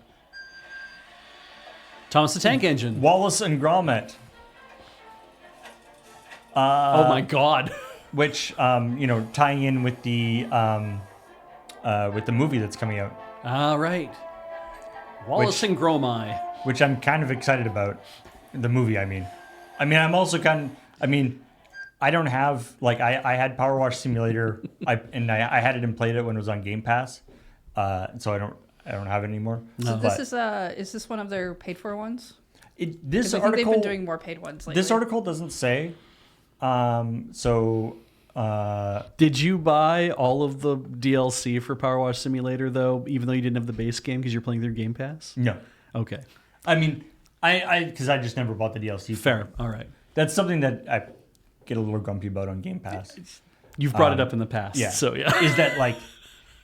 the Tank Engine. Wallace and Gromit. Oh my God. Which, tying in with the movie that's coming out, All right. Wallace and Gromit. which I'm kind of excited about. The movie, I mean. I'm also I don't have, like, I had Power Wash Simulator, I had it and played it when it was on Game Pass, so I don't have it anymore. So No. this is this one of their paid for ones? This 'Cause I think they've been doing more paid ones lately. This article doesn't say, Did you buy all of the DLC for Power Wash Simulator, though, even though you didn't have the base game because you're playing through Game Pass? no. Okay. Because I just never bought the DLC. Fair. All right. That's something that I get a little grumpy about on Game Pass. You've brought it up in the past. Yeah. So, yeah. Is that, like,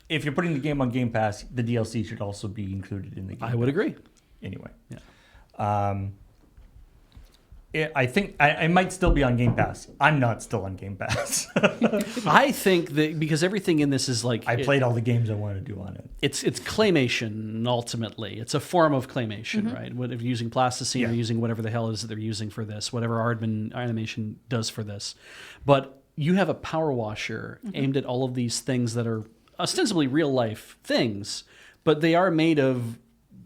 if you're putting the game on Game Pass, the DLC should also be included in the game. I would agree. Anyway. Yeah. I think I might still be on Game Pass. I'm not still on Game Pass. I think that because everything in this is like... I played all the games I wanted to do on it. It's claymation, ultimately. It's a form of claymation, right? What if you're using plasticine or using whatever the hell it is that they're using for this, whatever Aardman animation does for this. But you have a power washer aimed at all of these things that are ostensibly real life things, but they are made of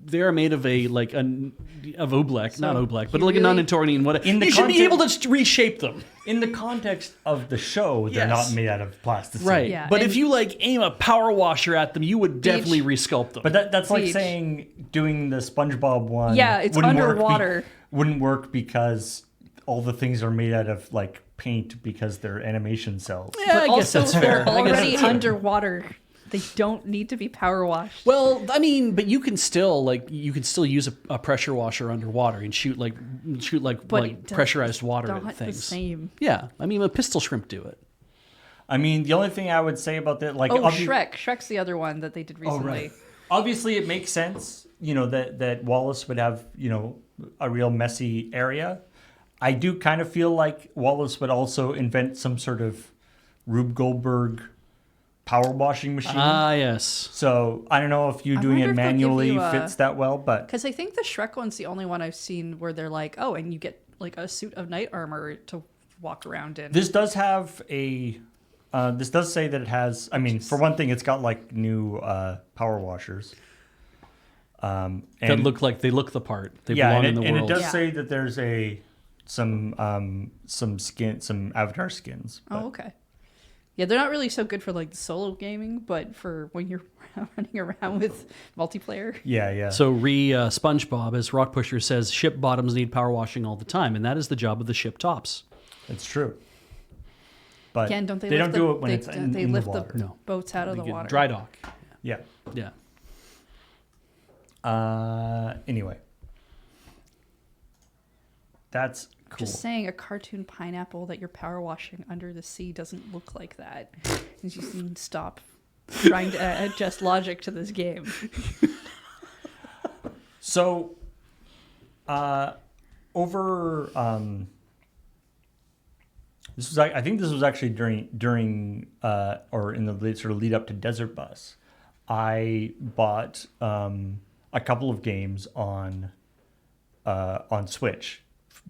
they are made of of oblek, not oblek, but like a really- non-Newtonian. In the You should be context- able to reshape them. In the context of the show, they're Yes. not made out of plasticine. Right. Yeah, But and- if you aim a power washer at them, you would definitely resculpt them. But that's like Siege. saying doing the SpongeBob one. Yeah, it's wouldn't work underwater. wouldn't work because all the things are made out of like paint because they're animation cells. yeah, I guess Also, that's they're fair. I guess already that's fair. underwater. They don't need to be power washed. Well, I mean, but you can still use a pressure washer underwater and shoot like But it does pressurized water not at things. the same. Yeah, I mean, a pistol shrimp do it. I mean, the only thing I would say about that, like, Oh, Shrek. Shrek's the other one that they did recently. Oh, right. Obviously, it makes sense, that Wallace would have, a real messy area. I do kind of feel like Wallace would also invent some sort of Rube Goldberg power washing machine. Ah, yes. So I don't know if you I doing wonder it if they'll give manually you a- fits that well, but Because I think the Shrek one's the only one I've seen where they're like, oh, and you get like a suit of knight armor to walk around in. this does have a. This does say that it has. I mean, for one thing, it's got like new power washers. And That look like they look the part. They yeah, belong and in the it world. does Yeah. say that there's some avatar skins. Oh, okay. Yeah, they're not really so good for like solo gaming, but for when you're running around with multiplayer. Yeah. So SpongeBob, as Rock Pusher says, ship bottoms need power washing all the time, and that is the job of the ship tops. It's true. But Again, don't they? don't lift do the, it when they, it's in, they in lift the water. No. boats out of They the get water. Dry dock. Yeah. Yeah. Anyway, that's cool. Just saying, a cartoon pineapple that you're power washing under the sea doesn't look like that. You just need to stop trying to adjust logic to this game. So, over this was I think this was actually during or in the sort of lead up to Desert Bus. I bought a couple of games on Switch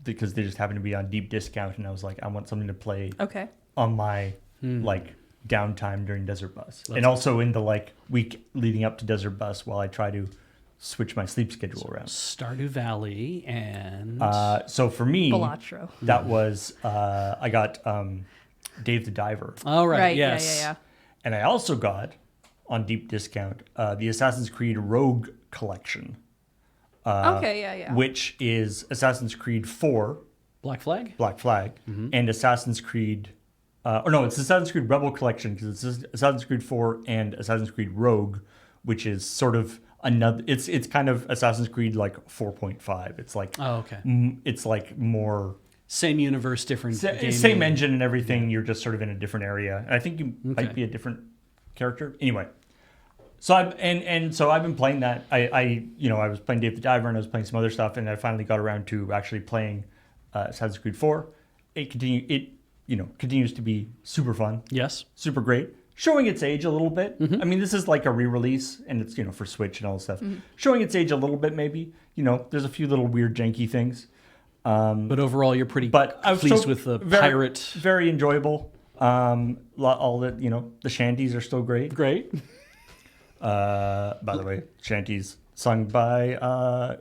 because they just happened to be on deep discount, and I was like, I want something to play Okay. on my like downtime during Desert Bus, and also in the like week leading up to Desert Bus while I try to switch my sleep schedule around. Stardew Valley and So for me, Balatro. that was I got Dave the Diver, all right, Right. yes, Yeah. and I also got on deep discount the Assassin's Creed Rogue Collection, Okay. Yeah. which is Assassin's Creed 4 Black Flag. Black Flag and Assassin's Creed. Or no, it's Assassin's Creed Rebel Collection because it's Assassin's Creed 4 and Assassin's Creed Rogue, which is sort of another. It's kind of Assassin's Creed like 4.5. It's like Oh, okay. it's like more Same universe, different. gaming. same engine and everything. You're just sort of in a different area. And I think you Okay. might be a different character. Anyway, so I've been playing that. I was playing Dave the Diver and I was playing some other stuff, and I finally got around to actually playing Assassin's Creed 4. It continues to be super fun, Yes. super great. Showing its age a little bit. I mean, this is like a re-release, and it's for Switch and all this stuff. Showing its age a little bit, maybe. There's a few little weird janky things. But overall, you're pretty But I was pleased so with the very, pirate. Very enjoyable. All the shanties are still great. Great. By the way, shanties sung by a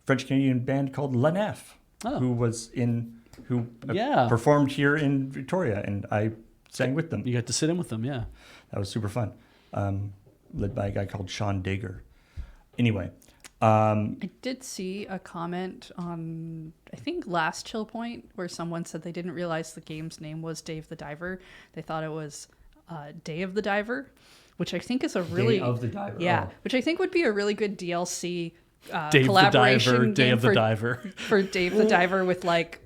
French Canadian band called La Nef, who Yeah. performed here in Victoria, and I sang with them. You got to sit in with them, yeah. That was super fun. Led by a guy called Sean Dager. Anyway, I did see a comment on, I think, last ChillPoint where someone said they didn't realize the game's name was Dave the Diver. They thought it was Day of the Diver, which I think is a really... Day of the Diver. Yeah, Oh. which I think would be a really good DLC Dave the collaboration Diver, Day game of the for, Diver. for Dave the Diver with like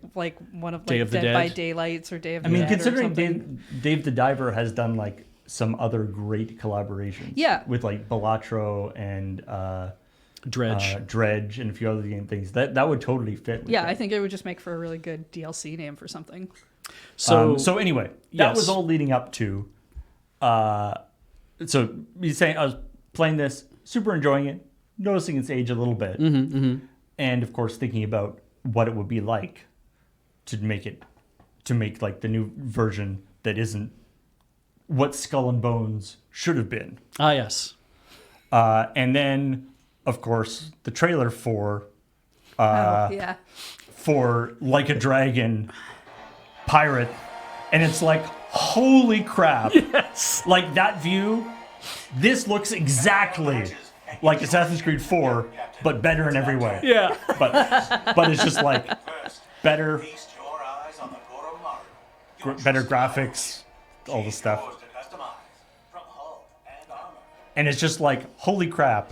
one of Day like of the Dead by Dead. Daylights or Day of the I mean, Dead or considering something. Dave the Diver has done like some other great collaborations. Yeah. With like Balatro and Dredge. Dredge and a few other game things. That would totally fit. With Yeah, that. I think it would just make for a really good DLC name for something. So Anyway, that yes. was all leading up to. So he's saying I was playing this, super enjoying it, noticing its age a little bit, and of course thinking about what it would be like to make like the new version that isn't what Skull and Bones should have been. yes. And then of course, the trailer for yeah. for Like a Dragon Pirate, and it's like, holy crap! Yes. Like that view, this looks exactly like Assassin's Creed 4, but better in every way. Yeah. But it's just like better, better graphics, all the stuff, and it's just like, holy crap!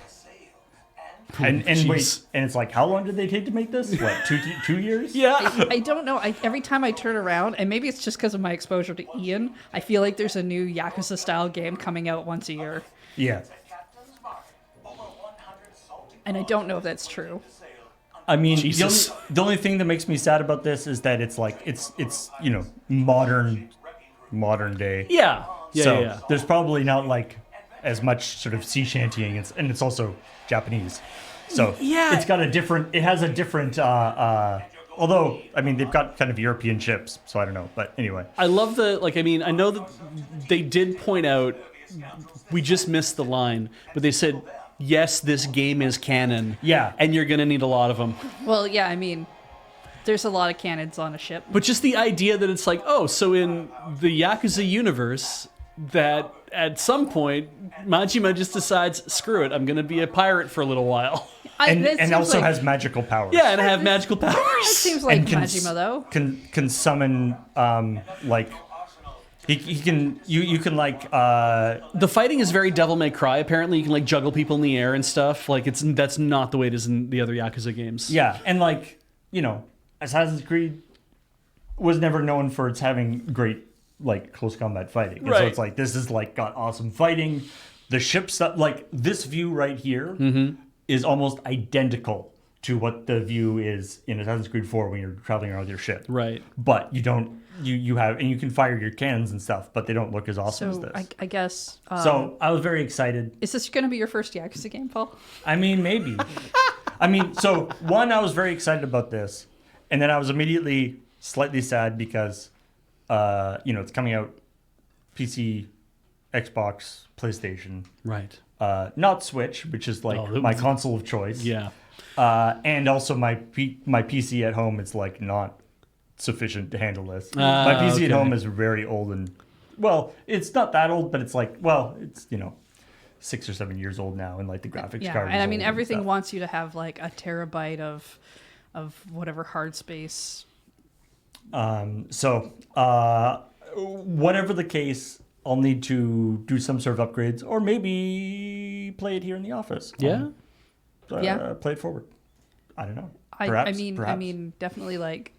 And wait, Jeez. and it's like, how long did they take to make this? What, 2 years? Yeah. I don't know. Every time I turn around, and maybe it's just because of my exposure to Ian, I feel like there's a new Yakuza-style game coming out once a year. Yeah. And I don't know if that's true. I mean, Jesus. the only thing that makes me sad about this is that it's like it's modern day. Yeah. Yeah. So yeah. there's probably not like as much sort of sea shantying, and it's also Japanese. So Yeah. it has a different although I mean they've got kind of European ships, so I don't know. But anyway. I love I know that they did point out, we just missed the line, but they said, yes, this game is canon. Yeah. And you're going to need a lot of them. Well, yeah, I mean, there's a lot of cannons on a ship. But just the idea that it's like, oh, so in the Yakuza universe, that at some point, Majima just decides, screw it, I'm going to be a pirate for a little while. And also has magical powers. Yeah, and I have magical It powers. seems like And Majima, though. Can summon like he can you can like The fighting is very Devil May Cry. Apparently, you can like juggle people in the air and stuff. Like that's not the way it is in the other Yakuza games. yeah, and like Assassin's Creed was never known for its having great like close combat fighting. And so Right. it's like this is like got awesome fighting. The ship stuff, like this view right here is almost identical to what the view is in Assassin's Creed 4 when you're traveling around with your ship. Right. But you don't you have, and you can fire your cannons and stuff, but they don't look as awesome as So this. I guess. So I was very excited. Is this going to be your first Yakuza game, Paul? I mean, maybe. I mean, so one, I was very excited about this, and then I was immediately slightly sad because, it's coming out PC, Xbox, PlayStation, Right. not Switch, which is like Oh, my console of choice. Yeah. And also my PC at home is like not sufficient to handle this. Ah, My PC at okay. home is very old and, well, it's not that old, but it's like, well, it's 6 or 7 years old now, and like the graphics Yeah, card. and is I mean old everything stuff. wants you to have like a terabyte of whatever hard space. So whatever the case, I'll need to do some sort of upgrades, or maybe play it here in the office. Yeah. Yeah. Play it forward. I don't know. I Perhaps. mean, definitely like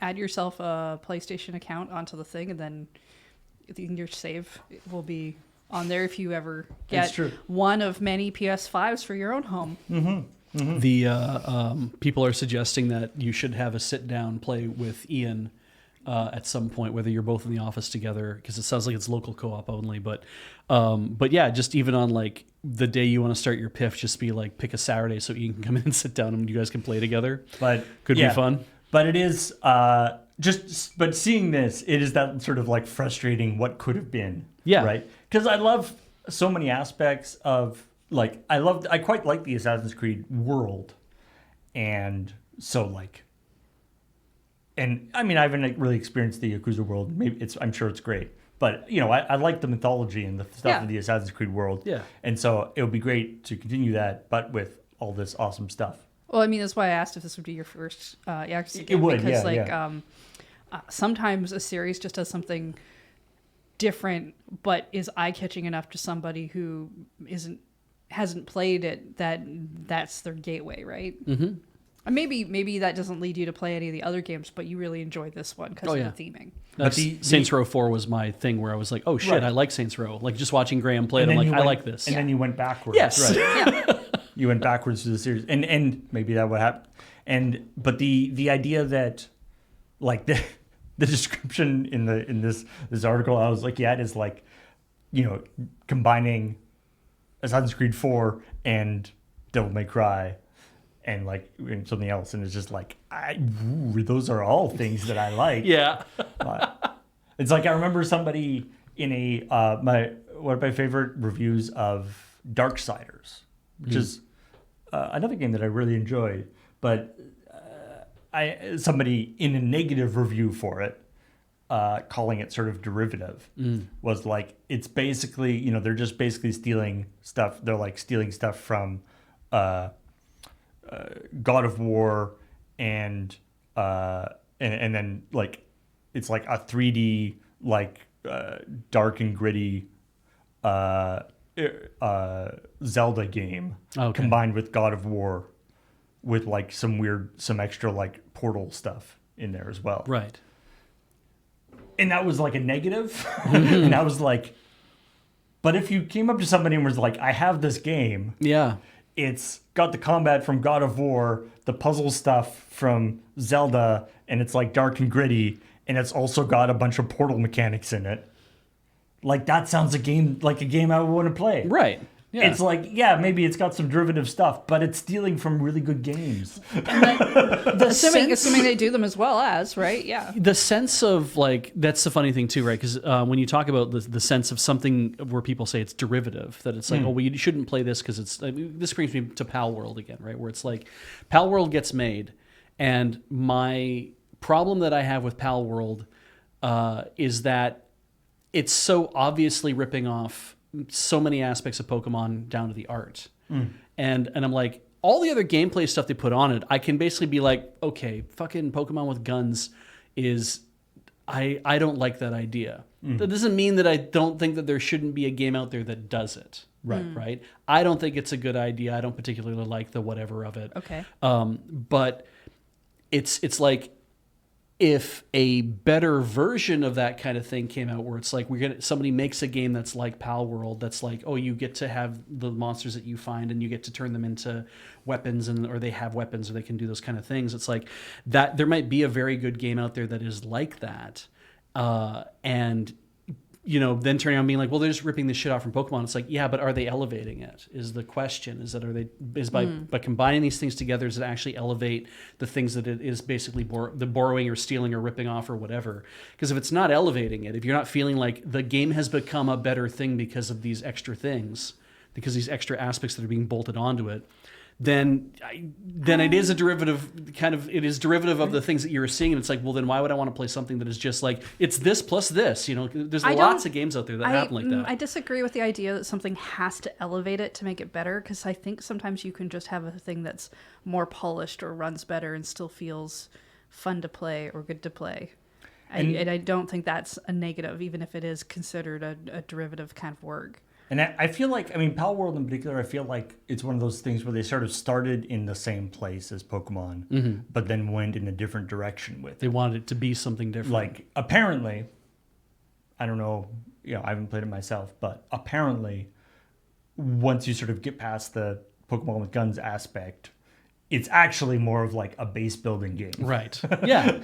add yourself a PlayStation account onto the thing, and then your save will be on there if you ever That's get true. one of many PS5s for your own home. The people are suggesting that you should have a sit down play with Ian at some point, whether you're both in the office together, because it sounds like it's local co-op only. But yeah, just even on like the day you want to start your PIF, just be like pick a Saturday so Ian can come in and sit down and you guys can play together. But Could be fun. But it is but seeing this, it is that sort of like frustrating what could have been. Yeah. Right. Because I love so many aspects of like I quite like the Assassin's Creed world, and so like. And I mean, I haven't really experienced the Yakuza world. Maybe I'm sure it's great, but I like the mythology and the stuff Yeah. of the Assassin's Creed world. Yeah. And so it would be great to continue that, but with all this awesome stuff. Well, I mean, that's why I asked if this would be your first Yakuza It game. would, because, yeah, sometimes a series just does something different, but is eye-catching enough to somebody who hasn't played it that's their gateway, right? Mm-hmm. And maybe that doesn't lead you to play any of the other games, but you really enjoyed this one because of the theming. But Saints Row 4 was my thing where I was like, oh shit, Right. I like Saints Row. Like just watching Graham play it, And I'm then like, you I went- like this. And then you went backwards. Yes. Right. Yeah. You went backwards through the series, and maybe that would happen. But the idea that like the description in this article, I was like, yeah, it is like combining Assassin's Creed 4 and Devil May Cry and like something else, and it's just like those are all things that I like. Yeah. It's like I remember somebody in one of my favorite reviews of Darksiders, which is another game that I really enjoyed, but somebody in a negative review for it, calling it sort of derivative, was like, it's basically, you know, they're just basically stealing stuff. They're like stealing stuff from God of War and then like it's like a 3D like dark and gritty Zelda game combined with God of War with like some extra like Portal stuff in there as well. Right. And that was like a negative. And I was like, but if you came up to somebody and was like, I have this game. Yeah. It's got the combat from God of War, the puzzle stuff from Zelda, and it's like dark and gritty, and it's also got a bunch of Portal mechanics in it. Like, that sounds like a game I would want to play. Right. Yeah. It's like, yeah, maybe it's got some derivative stuff, but it's stealing from really good games. Assuming they do them as well as, right? Yeah. The sense of, like, that's the funny thing too, right? Because when you talk about the sense of something where people say it's derivative, that it's like, oh, well, you shouldn't play this because it's, this brings me to Pal World again, right? Where it's like, Pal World gets made, and my problem that I have with Pal World is that it's so obviously ripping off so many aspects of Pokemon down to the art. And I'm like, all the other gameplay stuff they put on it, I can basically be like, okay, fucking Pokemon with guns is, I don't like that idea. That doesn't mean that I don't think that there shouldn't be a game out there that does it. Right. I don't think it's a good idea. I don't particularly like the whatever of it. Okay. But it's like, if a better version of that kind of thing came out, where it's like somebody makes a game that's like Pal World, that's like, oh, you get to have the monsters that you find and you get to turn them into weapons, or they have weapons, or they can do those kind of things. It's like that there might be a very good game out there that is like that, and you know, then turning around and being like, well, they're just ripping this shit off from Pokemon. It's like, yeah, but are they elevating it? Is the question. By combining these things together, does it actually elevate the things that it is basically the borrowing or stealing or ripping off or whatever? Because if it's not elevating it, if you're not feeling like the game has become a better thing because of these extra things, because these extra aspects that are being bolted onto it, then it is a derivative, it is derivative of the things that you're seeing. And it's like, well, then why would I want to play something that is just like, it's this plus this, you know? There's lots of games out there that happen like that. I disagree with the idea that something has to elevate it to make it better, because I think sometimes you can just have a thing that's more polished or runs better and still feels fun to play or good to play. And I don't think that's a negative, even if it is considered a derivative kind of work. And I feel like, I mean, Pal World in particular, I feel like it's one of those things where they sort of started in the same place as Pokemon, but then went in a different direction with it. They wanted it to be something different. Like, apparently, I don't know, you know, I haven't played it myself, but apparently, once you sort of get past the Pokemon with guns aspect, it's actually more of like a base building game. Right. Yeah.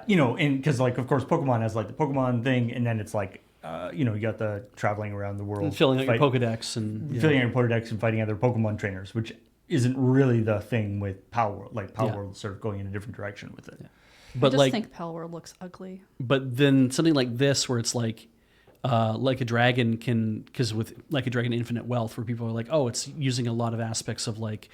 You know, and because, like, of course, Pokemon has like the Pokemon thing, and then it's like, you know, you got the traveling around the world, and filling out your Pokedex and fighting other Pokemon trainers, which isn't really the thing with Pal World. Like, Pal World is sort of going in a different direction with it. Yeah. But I just think Pal World looks ugly. But then something like this, where it's like a Dragon can, because with Like a Dragon Infinite Wealth, where people are like, oh, it's using a lot of aspects of like,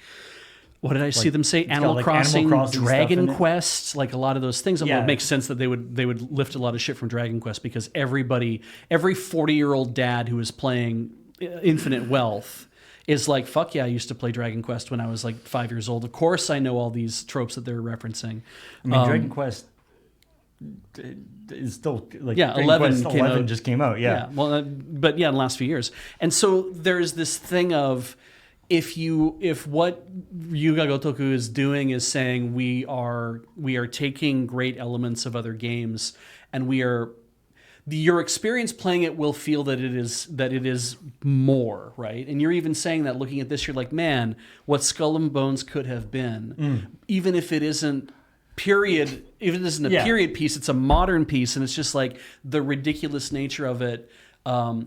what did I see them say? Animal Crossing, Dragon Quest, like a lot of those things. Well, it makes sense that they would lift a lot of shit from Dragon Quest, because every 40-year-old dad who is playing Infinite Wealth is like, fuck yeah, I used to play Dragon Quest when I was like 5 years old. Of course I know all these tropes that they're referencing. I mean, Dragon Quest is still like, 11 just came out. Yeah. Well, but yeah, in the last few years. And so there's this thing of, if what Yuga Gotoku is doing is saying we are taking great elements of other games, and your experience playing it will feel that it is more, right? And you're even saying that, looking at this, you're like, man, what Skull and Bones could have been, even if it isn't a period piece, it's a modern piece, and it's just like the ridiculous nature of it.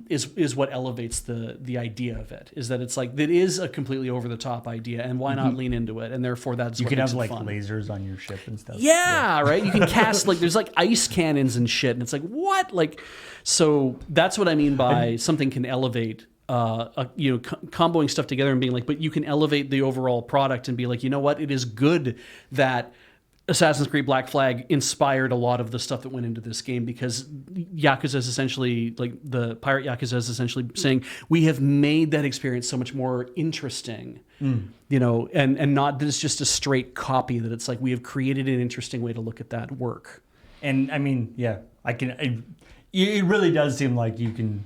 Is what elevates the idea of it, is that it's like, that is a completely over the top idea, and why not lean into it? And therefore that's you what can makes have like fun. Lasers on your ship and stuff. Yeah, right. You can cast like, there's like ice cannons and shit, and it's like, what? Like, so that's what I mean by something can elevate comboing stuff together and being like, but you can elevate the overall product and be like, you know what, it is good that Assassin's Creed Black Flag inspired a lot of the stuff that went into this game, because Yakuza is essentially, like the Pirate Yakuza is essentially saying, we have made that experience so much more interesting, and not that it's just a straight copy, that it's like we have created an interesting way to look at that work. And I mean, yeah, it really does seem like you can,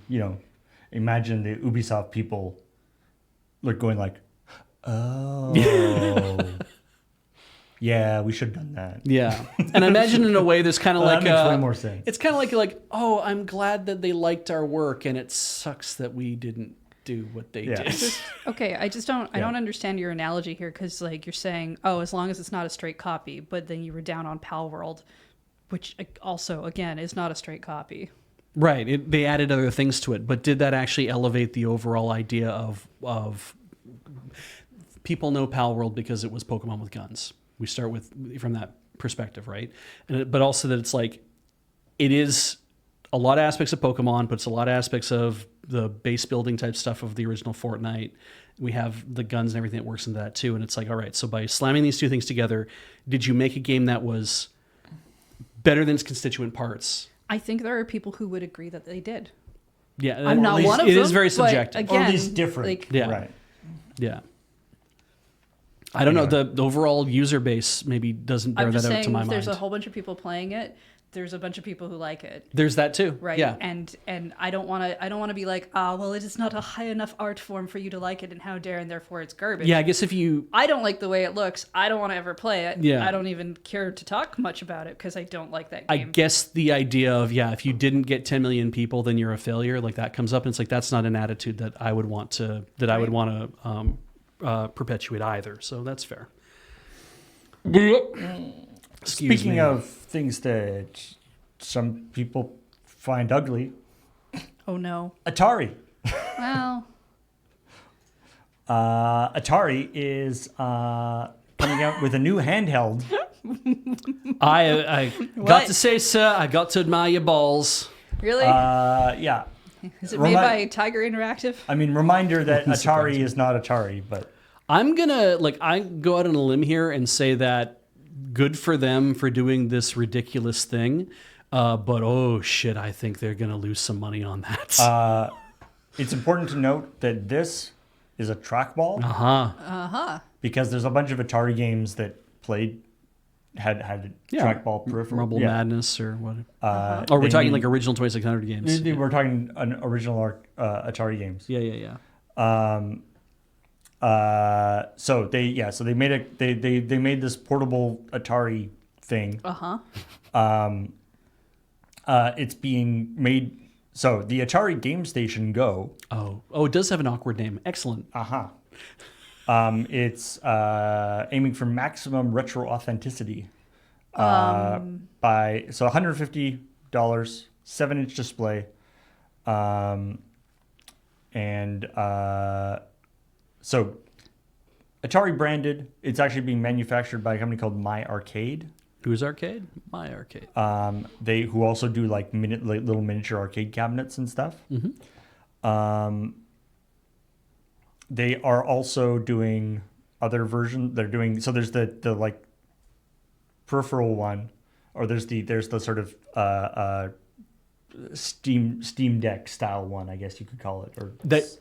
imagine the Ubisoft people going like, oh... Yeah, we should have done that. Yeah, and I imagine in a way there's kind of like that makes way more sense. It's kind of like, oh, I'm glad that they liked our work, and it sucks that we didn't do what they did. Okay, I don't understand your analogy here, because like you're saying, oh, as long as it's not a straight copy, but then you were down on Pal World, which also again is not a straight copy. Right. They added other things to it, but did that actually elevate the overall idea of people know Pal World because it was Pokemon with guns? We start from that perspective, right? But also that it's like, it is a lot of aspects of Pokemon, but it's a lot of aspects of the base building type stuff of the original Fortnite. We have the guns and everything that works into that too. And it's like, all right, so by slamming these two things together, did you make a game that was better than its constituent parts? I think there are people who would agree that they did. Yeah, I'm not one of them. It is very subjective. Again, or at least different. Yeah. Right. Yeah. I don't know. The overall user base maybe doesn't bear that out to my mind. There's a whole bunch of people playing it. There's a bunch of people who like it. There's that too, right? Yeah. And I don't want to be like, well, it is not a high enough art form for you to like it, and how dare, and therefore it's garbage. Yeah, I guess I don't like the way it looks. I don't want to ever play it. Yeah. I don't even care to talk much about it because I don't like that game. I guess the idea of, if you didn't get 10 million people, then you're a failure. Like that comes up, and it's like that's not an attitude that I would want to perpetuate either. So that's fair. Speaking of things that some people find ugly. Oh no. Atari. Well. Atari is coming out with a new handheld. I got to say, sir, I got to admire your balls. Really? Yeah. Is it made by Tiger Interactive? I mean, reminder that Atari is not Atari, but... I'm gonna I go out on a limb here and say that good for them for doing this ridiculous thing, but oh shit, I think they're gonna lose some money on that. It's important to note that this is a trackball. Because there's a bunch of Atari games that had trackball peripheral. Rumble Madness or what? Or we're talking like original 2600 games. We're talking an original Atari games. Yeah. So they made this portable Atari thing. It's being made. So the Atari Game Station Go. Oh, it does have an awkward name. Excellent. It's aiming for maximum retro authenticity. $150, 7-inch display, so Atari branded. It's actually being manufactured by a company called My Arcade. Who's Arcade? My Arcade. Who also do like little miniature arcade cabinets and stuff. They are also doing other versions. They're doing there's the like peripheral one, or there's the sort of Steam Deck style one, I guess you could call it. Or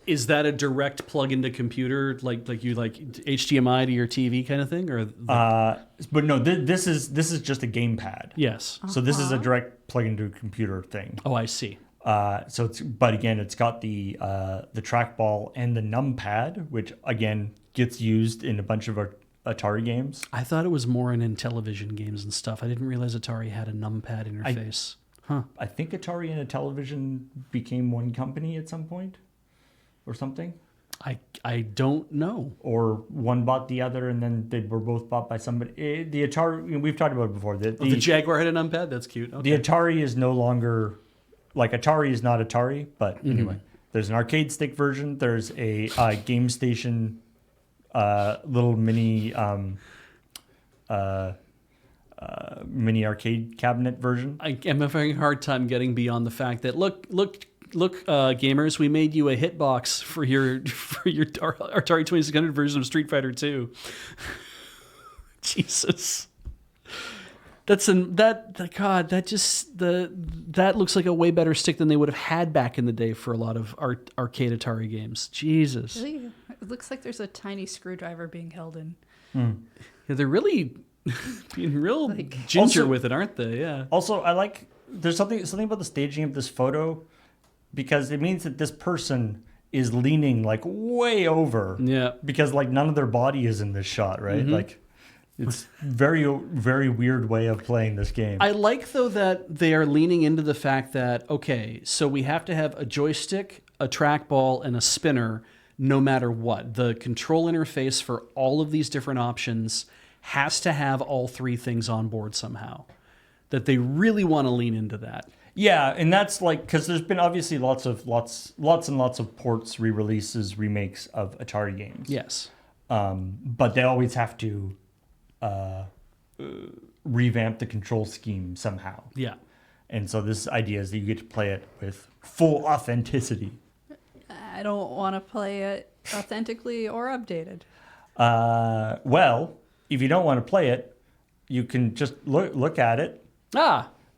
is that a direct plug into computer, like you like HDMI to your TV kind of thing, or? But no, this is just a gamepad. Yes. So this is a direct plug into a computer thing. Oh, I see. But again, it's got the trackball and the numpad, which again gets used in a bunch of Atari games. I thought it was more in Intellivision games and stuff. I didn't realize Atari had a numpad interface. I think Atari and Intellivision became one company at some point, or something. I don't know. Or one bought the other, and then they were both bought by somebody. The Atari, we've talked about it before. The Jaguar had a numpad. That's cute. Okay. The Atari is no longer Atari is not Atari, but anyway, there's an arcade stick version. There's a Game Station little mini mini arcade cabinet version. I'm having a hard time getting beyond the fact that look, gamers, we made you a hitbox for your Atari 2600 version of Street Fighter 2. Jesus. That looks like a way better stick than they would have had back in the day for a lot of arcade Atari games. Jesus. Really? It looks like there's a tiny screwdriver being held in. Yeah, they're really being real ginger with it, aren't they? Yeah. Also, I like there's something about the staging of this photo because it means that this person is leaning like way over. Yeah. Because like none of their body is in this shot, right? Like it's very, very weird way of playing this game. I like, though, that they are leaning into the fact that, okay, so we have to have a joystick, a trackball, and a spinner no matter what. The control interface for all of these different options has to have all three things on board somehow. That they really want to lean into that. Yeah, and that's like, because there's been obviously lots and lots of ports, re-releases, remakes of Atari games. Yes. But they always have to revamp the control scheme somehow. Yeah. And so this idea is that you get to play it with full authenticity. I don't want to play it authentically or updated. Well, if you don't want to play it, you can just look at it.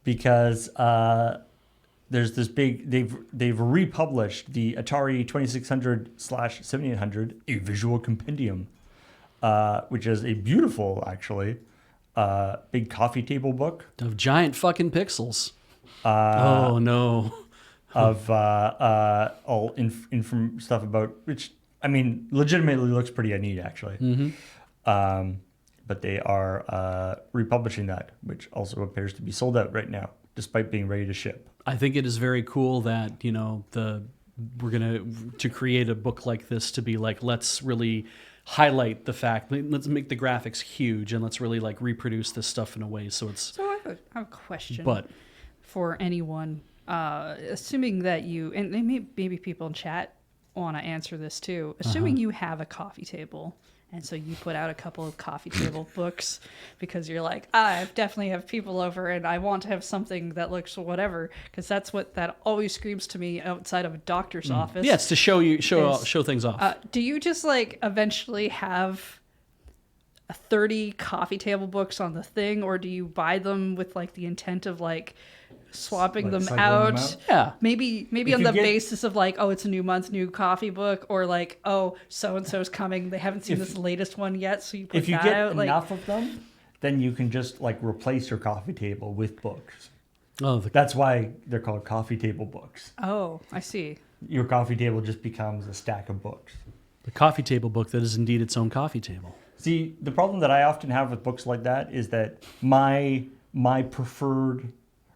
Because there's this big they've republished the Atari 2600/7800 a visual compendium, which is a beautiful actually big coffee table book of giant fucking pixels. Oh no. Of all stuff about which I mean legitimately looks pretty neat actually. But they are republishing that, which also appears to be sold out right now, despite being ready to ship. I think it is very cool that, you know, we're going to create a book like this to be like, let's really highlight the fact, let's make the graphics huge, and let's really like reproduce this stuff in a way so it's... So I have a question for anyone, assuming that you, and maybe people in chat want to answer this too, assuming you have a coffee table... And so you put out a couple of coffee table books because you're like, I definitely have people over and I want to have something that looks whatever. Because that always screams to me outside of a doctor's office. Yeah, it's to show things off. Do you just like eventually have 30 coffee table books on the thing, or do you buy them with like the intent of like swapping them out? Yeah. Maybe on the basis of like, oh, it's a new month, new coffee book, or like, oh, so-and-so's coming. They haven't seen this latest one yet, so you put that out. If you get enough of them, then you can just like replace your coffee table with books. Oh, that's why they're called coffee table books. Oh, I see. Your coffee table just becomes a stack of books. The coffee table book that is indeed its own coffee table. See, the problem that I often have with books like that is that my preferred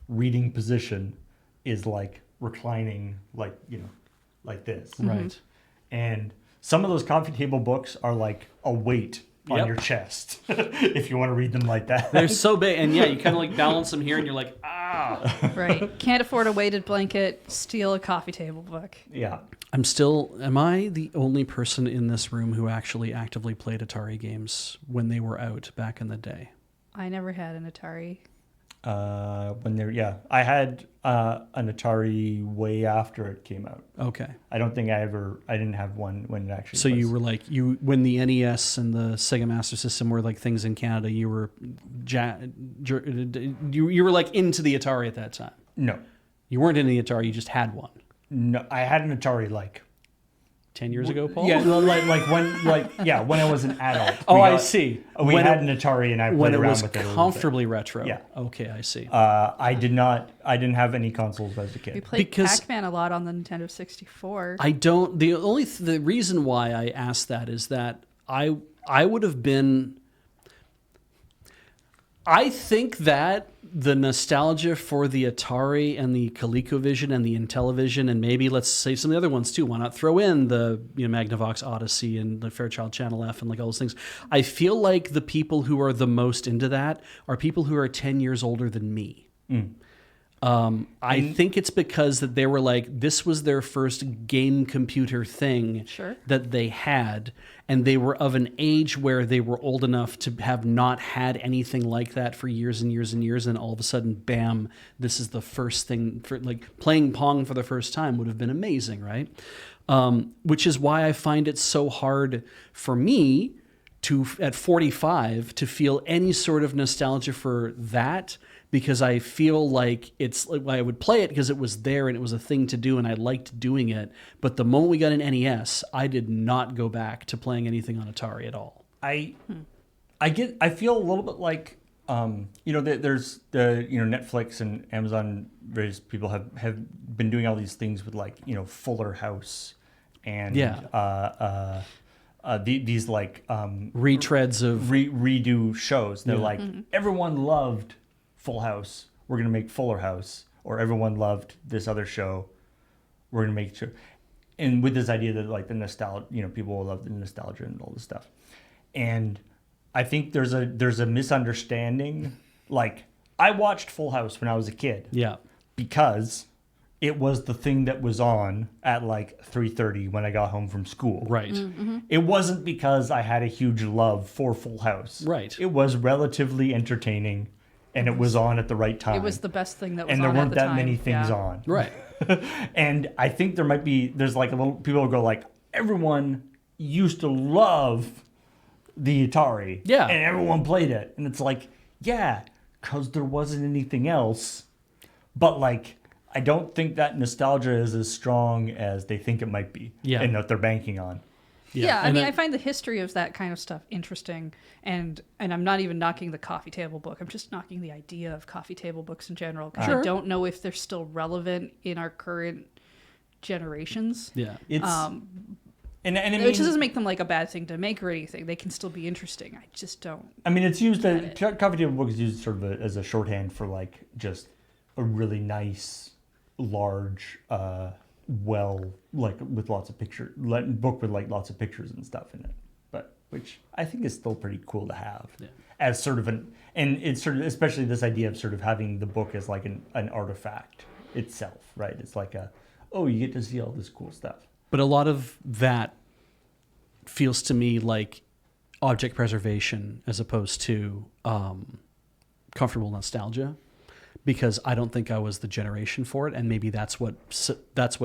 reading position is like reclining, like, you know, like this. Right. And some of those coffee table books are like a weight on your chest if you want to read them like that. They're so big. And yeah, you kind of like balance them here and you're like, ah. Right. Can't afford a weighted blanket, steal a coffee table book. Yeah. Am I the only person in this room who actually actively played Atari games when they were out back in the day? I never had an Atari. I had an Atari way after it came out. Okay. I don't think I didn't have one when it actually So was. you were like, when the NES and the Sega Master System were like things in Canada, you were you were like into the Atari at that time? No. You weren't into the Atari, you just had one? No, I had an Atari like 10 years ago, Paul? Yeah, when I was an adult. I see. We had an Atari and I played around with it. When it was comfortably retro. Yeah. Okay, I see. I didn't have any consoles as a kid. We played Pac-Man a lot on the Nintendo 64. I don't. The reason why I asked that is that I would have been. I think that the nostalgia for the Atari and the ColecoVision and the Intellivision, and maybe let's say some of the other ones too. Why not throw in the Magnavox Odyssey and the Fairchild Channel F and like all those things? I feel like the people who are the most into that are people who are 10 years older than me. I think it's because that they were like, this was their first game computer thing Sure. that they had, and they were of an age where they were old enough to have not had anything like that for years and years and years, and all of a sudden, bam, this is the first thing. For like playing Pong for the first time would have been amazing, right? Which is why I find it so hard for me to, at 45, to feel any sort of nostalgia for that, because I feel like it's like I would play it because it was there and it was a thing to do and I liked doing it. But the moment we got an NES, I did not go back to playing anything on Atari at all. I feel a little bit like there's the Netflix and Amazon, various people have been doing all these things with like Fuller House and these like retreads of redo shows. They're like everyone loved Full House, we're gonna make Fuller House, or everyone loved this other show, we're gonna make sure. And with this idea that like the nostalgia, people will love the nostalgia and all this stuff. And I think there's a misunderstanding. Like I watched Full House when I was a kid. Yeah. Because it was the thing that was on at like 3:30 when I got home from school. Right. It wasn't because I had a huge love for Full House. Right. It was relatively entertaining and it was on at the right time. It was the best thing that was on on And there at weren't the that time. many things Yeah. on. Right. And I think there's like a little, people will go like, everyone used to love the Atari. Yeah. And everyone played it. And it's like, yeah, because there wasn't anything else. But like, I don't think that nostalgia is as strong as they think it might be. Yeah. And that they're banking on. Yeah, I And mean, then- I find the history of that kind of stuff interesting, and I'm not even knocking the coffee table book. I'm just knocking the idea of coffee table books in general, because Sure. I don't know if they're still relevant in our current generations. Yeah. It's, and I mean, Which doesn't make them like a bad thing to make or anything. They can still be interesting. I just don't. I mean, it's used, coffee table book is used sort of as a shorthand for like just a really nice, large, like with lots of pictures, book with like lots of pictures and stuff in it, but which I think is still pretty cool to have as sort of and it's sort of, especially this idea of sort of having the book as like an artifact itself, right? It's like you get to see all this cool stuff. But a lot of that feels to me like object preservation as opposed to comfortable nostalgia, because I don't think I was the generation for it, and maybe that's what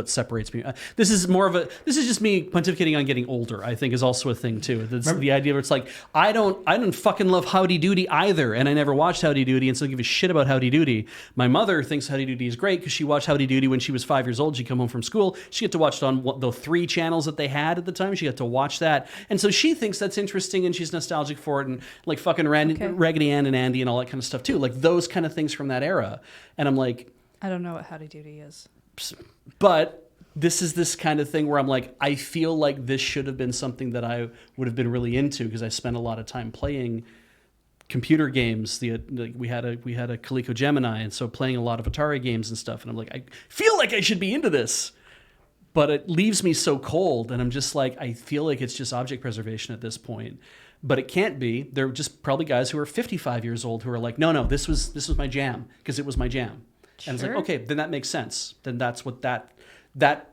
separates me. This is just me pontificating on getting older, I think, is also a thing too. It's the idea where it's like I don't fucking love Howdy Doody either, and I never watched Howdy Doody, and so I give a shit about Howdy Doody. My mother thinks Howdy Doody is great because she watched Howdy Doody when she was 5 years old. She'd come home from school, she got to watch it on the 3 channels that they had at the time. She got to watch that, and so she thinks that's interesting, and she's nostalgic for it, and like fucking Raggedy Ann and Andy and all that kind of stuff too, like those kind of things from that era. And I'm like, I don't know what Howdy Doody is. but this is this kind of thing where I'm like, I feel like this should have been something that I would have been really into, because I spent a lot of time playing computer games. We had a Coleco Gemini, and so playing a lot of Atari games and stuff. And I'm like, I feel like I should be into this, but it leaves me so cold. And I'm just like, I feel like it's just object preservation at this point. But it can't be. They're just probably guys who are 55 years old who are like, no, this was my jam because it was my jam. Sure. And it's like, okay, then that makes sense. Then that's what that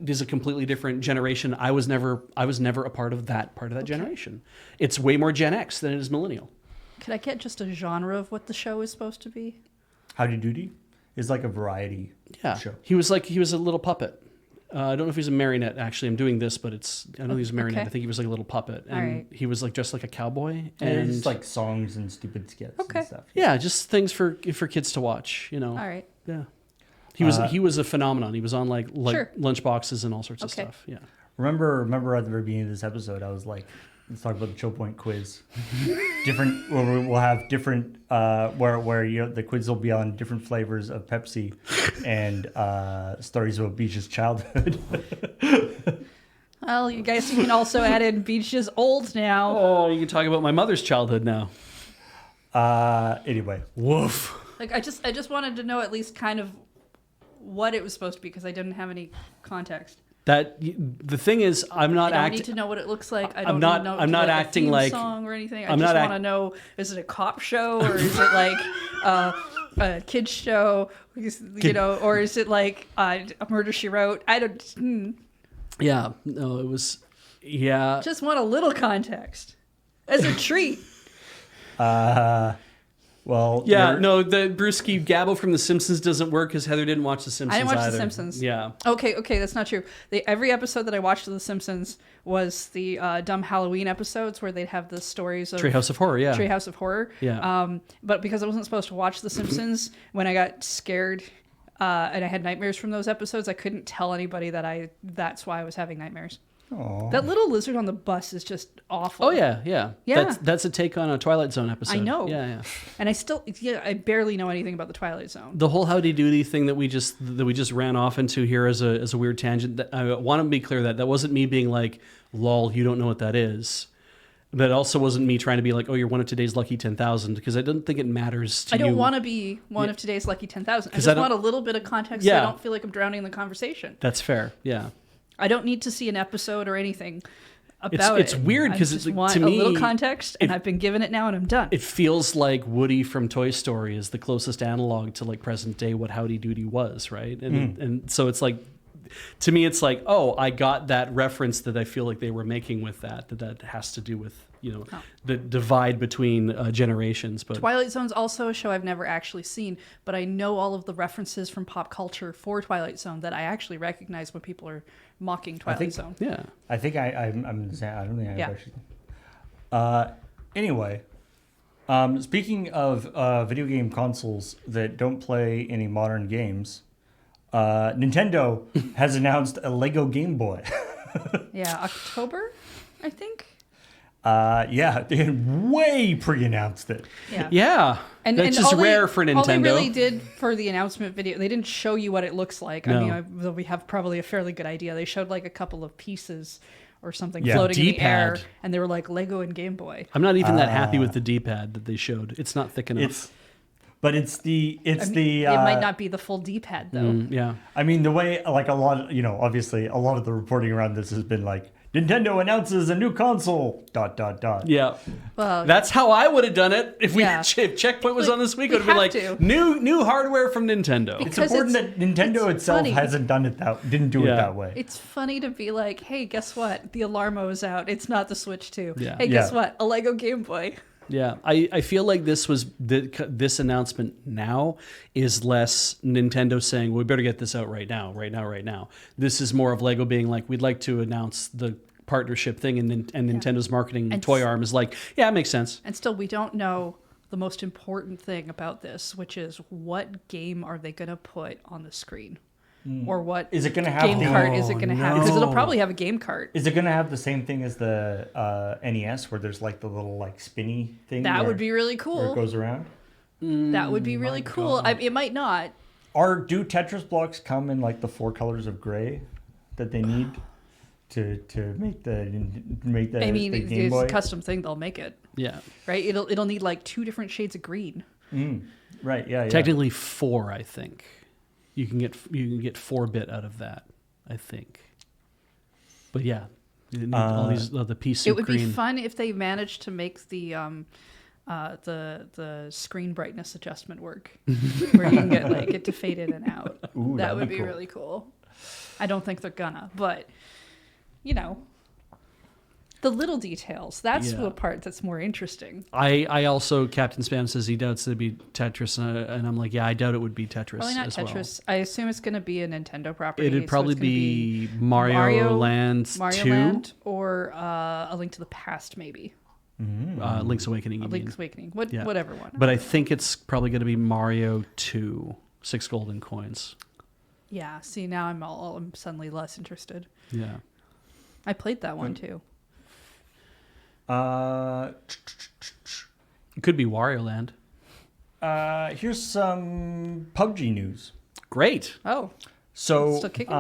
is, a completely different generation. I was never a part of that generation. It's way more Gen X than it is millennial. Could I get just a genre of what the show is supposed to be? Howdy Doody is like a variety show. He was a little puppet. I don't know if he's a marionette, actually. I'm doing this, but I know he's a marionette. Okay. I think he was like a little puppet. And right. he was like dressed like a cowboy. And And it's like songs and stupid skits and stuff. yeah, just things for kids to watch, All right. Yeah. He was a phenomenon. He was on like Sure. lunchboxes and all sorts of Okay. stuff. Yeah. Remember at the very beginning of this episode, I was like, let's talk about the ChillPoint quiz. Where we'll have different, where the quiz will be on different flavors of Pepsi and stories about Beach's childhood. Well, you guys can also add in Beach is old now. Oh, you can talk about my mother's childhood now. Anyway. Woof. Like I just wanted to know at least kind of what it was supposed to be, because I didn't have any context. The thing is, I'm not I don't acting. need to know what it looks like. I I'm don't not- need to know I'm not like acting a theme like- song or anything. I I'm just not want to know: is it a cop show, or is it like a kids show, or is it like a Murder, She Wrote? I don't. Yeah, no, it was. Yeah, Just want a little context as a treat. Well, yeah. No, the Brewski Gabbo from The Simpsons doesn't work because Heather didn't watch The Simpsons. I didn't watch either. The Simpsons. Yeah. Okay, that's not true. Every episode that I watched of The Simpsons was the dumb Halloween episodes where they'd have the stories of Treehouse of Horror. Yeah. Treehouse of Horror. Yeah. But because I wasn't supposed to watch The Simpsons, when I got scared and I had nightmares from those episodes, I couldn't tell anybody that's why I was having nightmares. Aww. That little lizard on the bus is just awful. Oh yeah. That's a take on a Twilight Zone episode. I know. Yeah. And I barely know anything about the Twilight Zone. The whole Howdy Doody thing that we just ran off into here as a weird tangent. I want to be clear that wasn't me being like, "Lol, you don't know what that is." That also wasn't me trying to be like, "Oh, you're one of today's lucky 10,000," because I don't think it matters to you. I don't want to be one of today's lucky 10,000. I 'Cause just want a little bit of context so I don't feel like I'm drowning in the conversation. That's fair. Yeah. I don't need to see an episode or anything about it's weird because I just want to a me, little context, and I've been given it now, and I'm done. It feels like Woody from Toy Story is the closest analog to like present day what Howdy Doody was, right? And so it's like, to me, it's like, oh, I got that reference that I feel like they were making with that has to do with the divide between generations. But Twilight Zone's also a show I've never actually seen, but I know all of the references from pop culture for Twilight Zone that I actually recognize when people are mocking Twilight Zone. Yeah. I think I'm the same. I don't think I've Yeah. actually. Anyway, speaking of video game consoles that don't play any modern games, Nintendo has announced a Lego Game Boy. Yeah, October, I think. Yeah, they had way pre-announced it. Yeah. And that's just rare for Nintendo. All they really did for the announcement video, they didn't show you what it looks like. No. I mean, we have probably a fairly good idea. They showed like a couple of pieces or something Yeah. floating in the air, D-pad. and they were like Lego and Game Boy. I'm not even that happy with the D-pad that they showed. It's not thick enough. It might not be the full D-pad though. Yeah. I mean, the way, like, obviously a lot of the reporting around this has been like, Nintendo announces a new console, ... Yeah. Well, That's how I would have done it if Yeah. if Checkpoint was Like, on this week. we It would be like have to. new hardware from Nintendo. It's Because important that Nintendo it's itself funny. hasn't done it didn't do it Yeah. that way. It's funny to be like, hey, guess what? The Alarmo is out. It's not the Switch 2. Yeah. Hey, guess Yeah. what? A Lego Game Boy. Yeah, I feel like this announcement now is less Nintendo saying, well, we better get this out right now. This is more of Lego being like, we'd like to announce the partnership thing, and Nintendo's marketing And toy arm is like, yeah, it makes sense. And still, we don't know the most important thing about this, which is what game are they going to put on the screen? Or what Is it going to have game cart is it going to have? Because it'll no. probably have a game cart. Is it going to have the same thing as the NES, where there's like the little like spinny thing? That where- would be really where cool. it goes around. That would be really cool. It might not. Do Tetris blocks come in like the 4 colors of gray that they need to make the I mean, the it's Game a Boy? custom thing. They'll make it Yeah, right. It'll need like 2 different shades of green. Right. Yeah. technically 4, I think. You can get 4-bit out of that, I think. But yeah, you need all these the piece It of would green. be fun if they managed to make the screen brightness adjustment work, where you can get it to fade in and out. Ooh, That that'd would be be cool. really cool. I don't think they're gonna, but the little details. That's Yeah. the part that's more interesting. I also, Captain Spam says he doubts it'd be Tetris, and I'm like, yeah, I doubt it would be Tetris. Probably not as Tetris. I assume it's going to be a Nintendo property. It'd so probably it's gonna be Mario Land Mario 2, Land, or A Link to the Past, maybe. Link's Awakening. You mean. Link's Awakening. Yeah. Whatever one. But I think it's probably going to be Mario 2, 6 golden coins. Yeah. See, now I'm suddenly less interested. Yeah. I played that one too. It could be Wario Land. Here's some PUBG news. Great. Oh, So, Still kicking?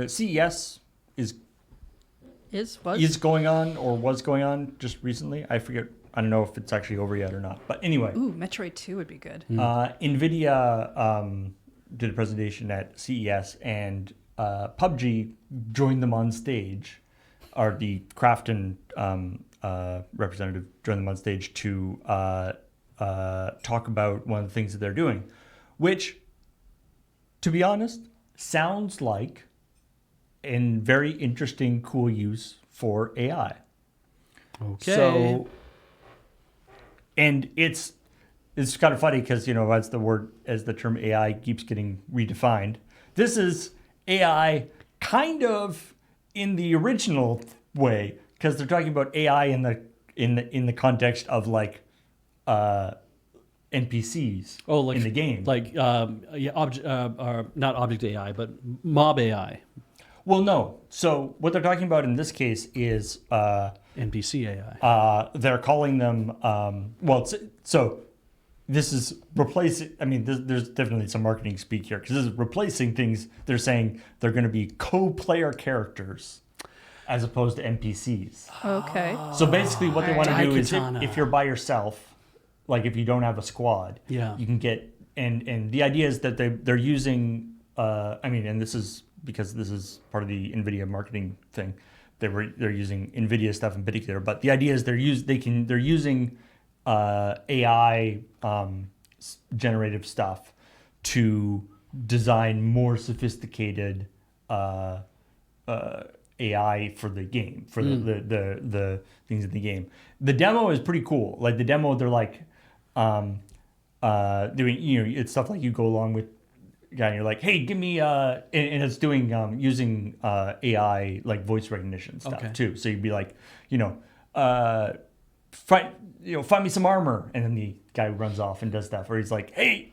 CES is was going on or was going on just recently. I forget. I don't know if it's actually over yet or not. But anyway, Ooh, Metroid 2 would be good. NVIDIA did a presentation at CES, and PUBG joined them on stage, or the Crafton representative joined them on stage to talk about one of the things that they're doing, which, to be honest, sounds like a very interesting, cool use for AI. Okay. So, and it's kind of funny because, as the term AI keeps getting redefined, this is AI kind of in the original way, because they're talking about AI in the context of like NPCs in the game. Like not object AI, but mob AI, Well, no. So what they're talking about in this case is NPC AI. they're calling them this is replacing. I mean, there's definitely some marketing speak here because this is replacing things. They're saying they're going to be co-player characters as opposed to NPCs. Okay. So basically, what they want to do is Daikatana. if you're by yourself, like if you don't have a squad, Yeah. you can get and the idea is that they're using. And this is because this is part of the NVIDIA marketing thing. They're using NVIDIA stuff in particular, but the idea is they're using AI generative stuff to design more sophisticated AI for the game, for the things in the game. The demo is pretty cool. Like the demo, they're like doing, it's stuff like you go along with a guy and you're like, hey, give me and it's doing using AI like voice recognition stuff too. So you'd be like, find me some armor, and then the guy runs off and does stuff, or he's like, hey,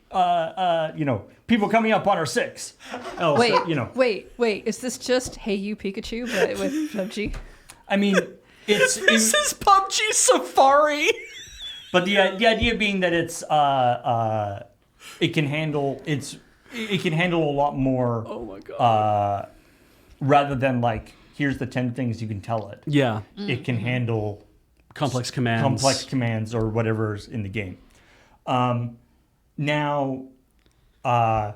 people coming up on our 6. Oh, Wait, so, wait. Is this just Hey You Pikachu, but with PUBG? I mean, This is PUBG Safari. but the idea being that it's it can handle a lot more. Oh my god. Rather than like, here's the 10 things you can tell it. Yeah. It can handle Complex commands. or whatever's in the game. Now, the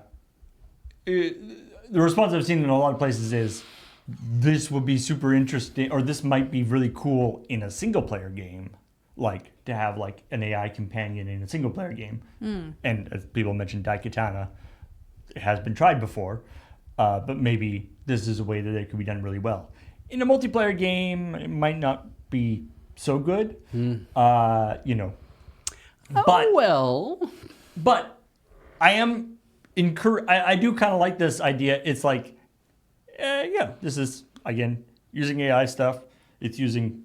response I've seen in a lot of places is this would be super interesting, or this might be really cool in a single player game, like to have like an AI companion in a single player game. And as people mentioned, Daikatana, it has been tried before, but maybe this is a way that it could be done really well. In a multiplayer game, it might not be so good, but I am I do kind of like this idea. It's like, this is again using AI stuff. It's using,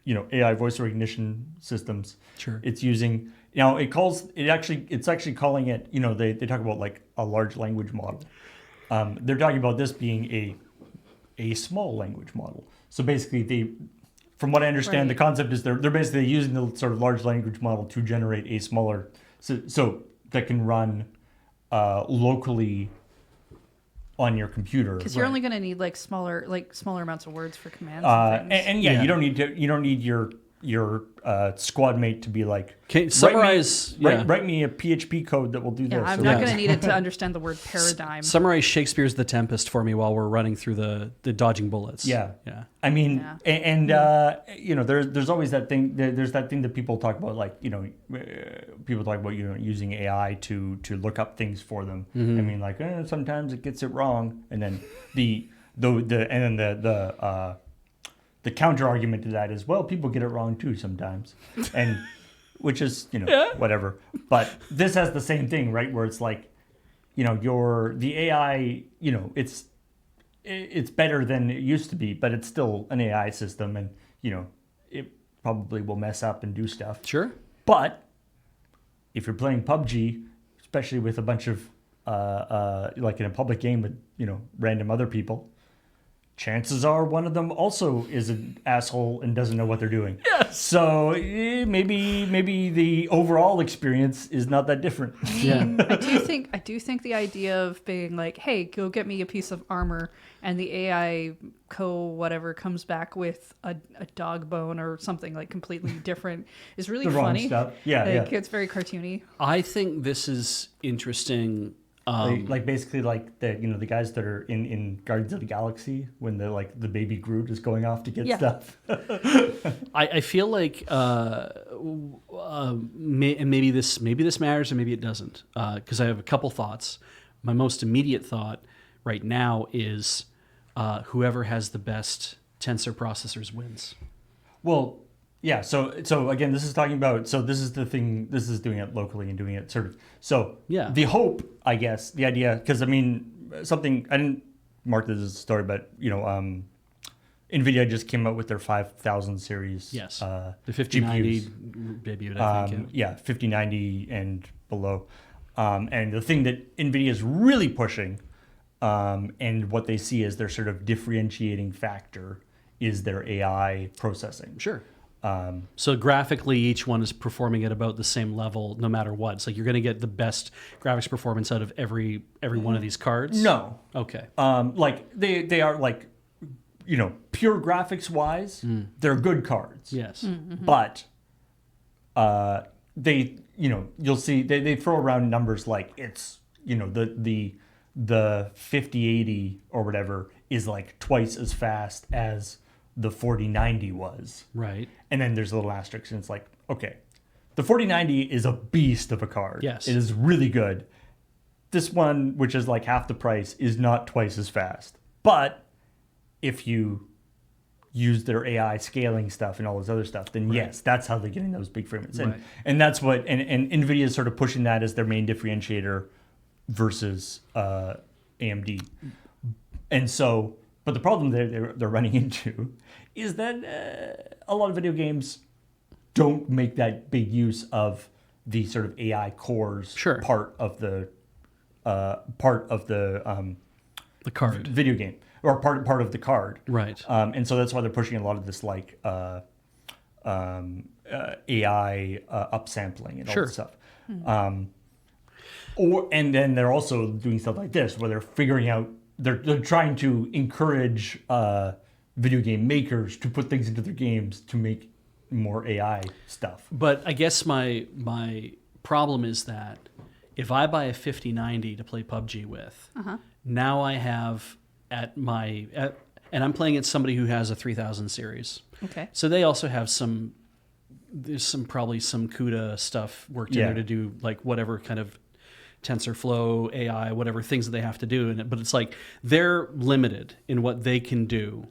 AI voice recognition systems. Sure. It's using, it's actually calling it, they talk about like a large language model. They're talking about this being a small language model. So basically from what I understand, the concept is they're basically using the sort of large language model to generate a smaller, so that can run locally on your computer. Because you're only going to need like smaller amounts of words for commands. And things. You don't need your squad mate to be like, summarize. Write me a PHP code that will do this. I'm not going to need it to understand the word paradigm. Summarize Shakespeare's The Tempest for me while we're running through the dodging bullets. Yeah. I mean, there's always that thing. There's that thing that people talk about, like people talk about using AI to look up things for them. I mean, like sometimes it gets it wrong, and then the counter argument to that is, well, people get it wrong too sometimes, and which is whatever. But this has the same thing, right? Where it's like, the AI, it's better than it used to be, but it's still an AI system, and it probably will mess up and do stuff. Sure. But if you're playing PUBG, especially with a bunch of like in a public game with random other people, chances are one of them also is an asshole and doesn't know what they're doing. Yes. So maybe the overall experience is not that different. Yeah. I do think the idea of being like, hey, go get me a piece of armor, and the AI whatever comes back with a dog bone or something like completely different is really The wrong funny. stuff. Yeah, It's very cartoony. I think this is interesting. Like basically like the guys that are in Guardians of the Galaxy when the baby Groot is going off to get stuff. I feel like and maybe this matters or maybe it doesn't, because I have a couple thoughts. My most immediate thought right now is whoever has the best tensor processors wins. Well, yeah. So again, this is talking about. So this is the thing. This is doing it locally and doing it sort of. So Yeah. the hope, I guess, the idea, because I mean, something I didn't mark this as a story, but NVIDIA just came out with their 5000 series. Yes. The The 5090 debuted, I think. Yeah, 5090 and below. And the thing that NVIDIA is really pushing, and what they see as their sort of differentiating factor, is their AI processing. Sure. So graphically, each one is performing at about the same level, no matter what. It's like you're going to get the best graphics performance out of every one of these cards. No. Okay. Like they are like, pure graphics wise, they're good cards. Yes. But they, you'll see they throw around numbers like it's, the 5080 or whatever is like twice as fast as the 4090 was. Right. And then there's a little asterisk, and it's like, okay, the 4090 is a beast of a card. Yes. It is really good. This one, which is like half the price, is not twice as fast. But if you use their AI scaling stuff and all this other stuff, then yes, that's how they're getting those big frame rates. Right. And that's what, and NVIDIA is sort of pushing that as their main differentiator versus AMD. And so, but the problem they're running into is that a lot of video games don't make that big use of the sort of AI cores Sure. part of the The card. video game, or part of the card. Right. And so that's why they're pushing a lot of this like AI upsampling and all Sure. that stuff. And then they're also doing stuff like this, where they're figuring out, they're trying to encourage video game makers to put things into their games to make more AI stuff. But I guess my problem is that if I buy a 5090 to play PUBG with, now I have and I'm playing at somebody who has a 3000 series. Okay. So they also have there's probably some CUDA stuff worked in Yeah. there to do like whatever kind of TensorFlow, AI, whatever things that they have to do in it. But it's like they're limited in what they can do.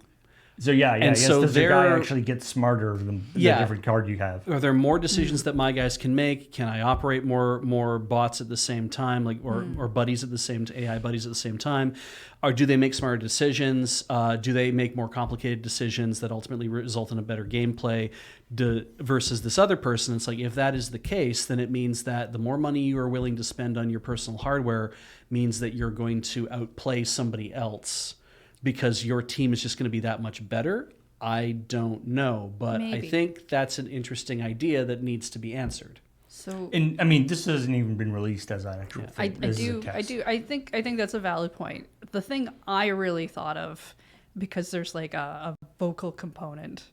So yeah, I guess so does the guy they're- actually get smarter than the Yeah. different card you have? Are there more decisions that my guys can make? Can I operate more bots at the same time, like or buddies at the same AI buddies at the same time? Or do they make smarter decisions? Do they make more complicated decisions that ultimately result in a better gameplay? Versus this other person, it's like if that is the case, then it means that the more money you are willing to spend on your personal hardware means that you're going to outplay somebody else because your team is just going to be that much better. I don't know, but I Maybe. think that's an interesting idea that needs to be answered. So And I mean, this hasn't even been released as an actual I thing. This is a do test. I think that's a valid point. The thing I really thought of, because there's like a vocal component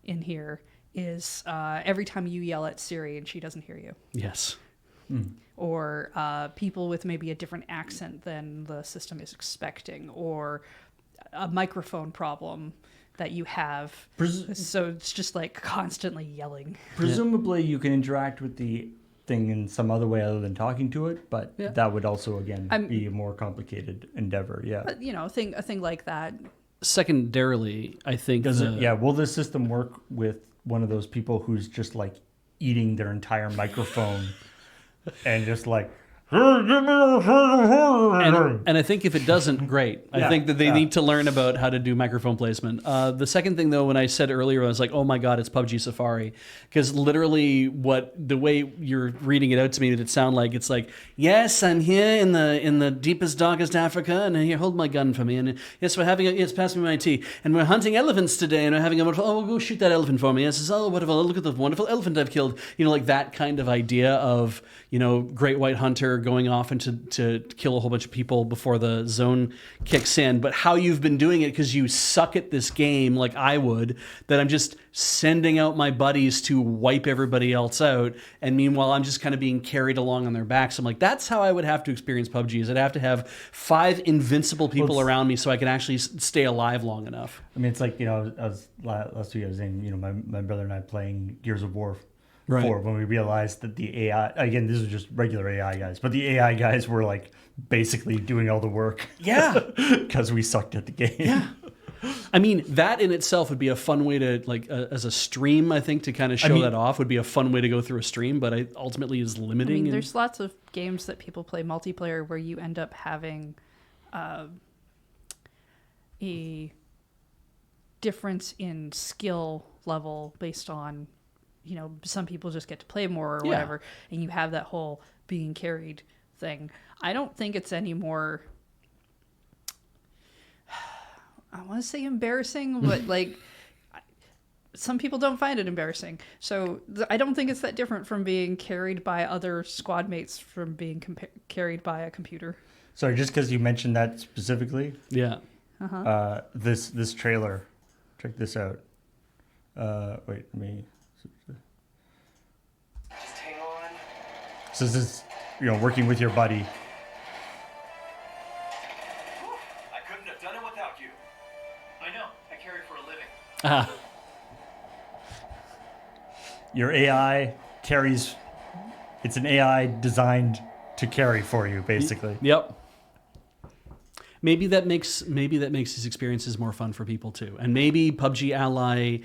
in here, is every time you yell at Siri and she doesn't hear you, Yes. or people with maybe a different accent than the system is expecting, or a microphone problem that you have. So it's just like constantly yelling. Presumably, you can interact with the thing in some other way other than talking to it, but Yeah. that would also, again, be a more complicated endeavor. Yeah. But, a thing like that. Secondarily, I think Will this system work with one of those people who's just like eating their entire microphone and just like, And I think if it doesn't, great. I Yeah, think that they yeah. need to learn about how to do microphone placement. The second thing, though, when I said earlier, I was like, oh my God, it's PUBG Safari. Because literally the way you're reading it out to me, it sound like it's like, yes, I'm here in the deepest, darkest Africa, and here, hold my gun for me. And yes, pass me my tea. And we're hunting elephants today, and we're having a wonderful, oh, go shoot that elephant for me. Yes, it's, oh, wonderful, look at the wonderful elephant I've killed. Like that kind of idea of, great white hunter going off into to kill a whole bunch of people before the zone kicks in, but how you've been doing it because you suck at this game like I would, that I'm just sending out my buddies to wipe everybody else out, and meanwhile I'm just kind of being carried along on their backs. I'm like, that's how I would have to experience PUBG, is I'd have to have 5 invincible people around me so I can actually stay alive long enough. I mean, it's like, I was last week I was saying, my brother and I playing Gears of War Right. for when we realized that the AI, again, this is just regular AI guys, but the AI guys were like basically doing all the work. Yeah. Because we sucked at the game. Yeah. I mean, that in itself would be a fun way to, like, as a stream, I think, to kind of show that off would be a fun way to go through a stream, but it ultimately is limiting. I mean, there's lots of games that people play multiplayer where you end up having a difference in skill level based on, you know, some people just get to play more or whatever, and you have that whole being carried thing. I don't think it's any more... I want to say embarrassing, but like some people don't find it embarrassing. So I don't think it's that different from being carried by other squad mates from being carried by a computer. Sorry, just because you mentioned that specifically. Yeah. This trailer, check this out. Wait, let me. Just hang on. So this is, you know, working with your buddy. I couldn't have done it without you. I know. I carry for a living. Your AI carries. It's an AI designed to carry for you, basically. Yep. Maybe that makes these experiences more fun for people too, and maybe PUBG Ally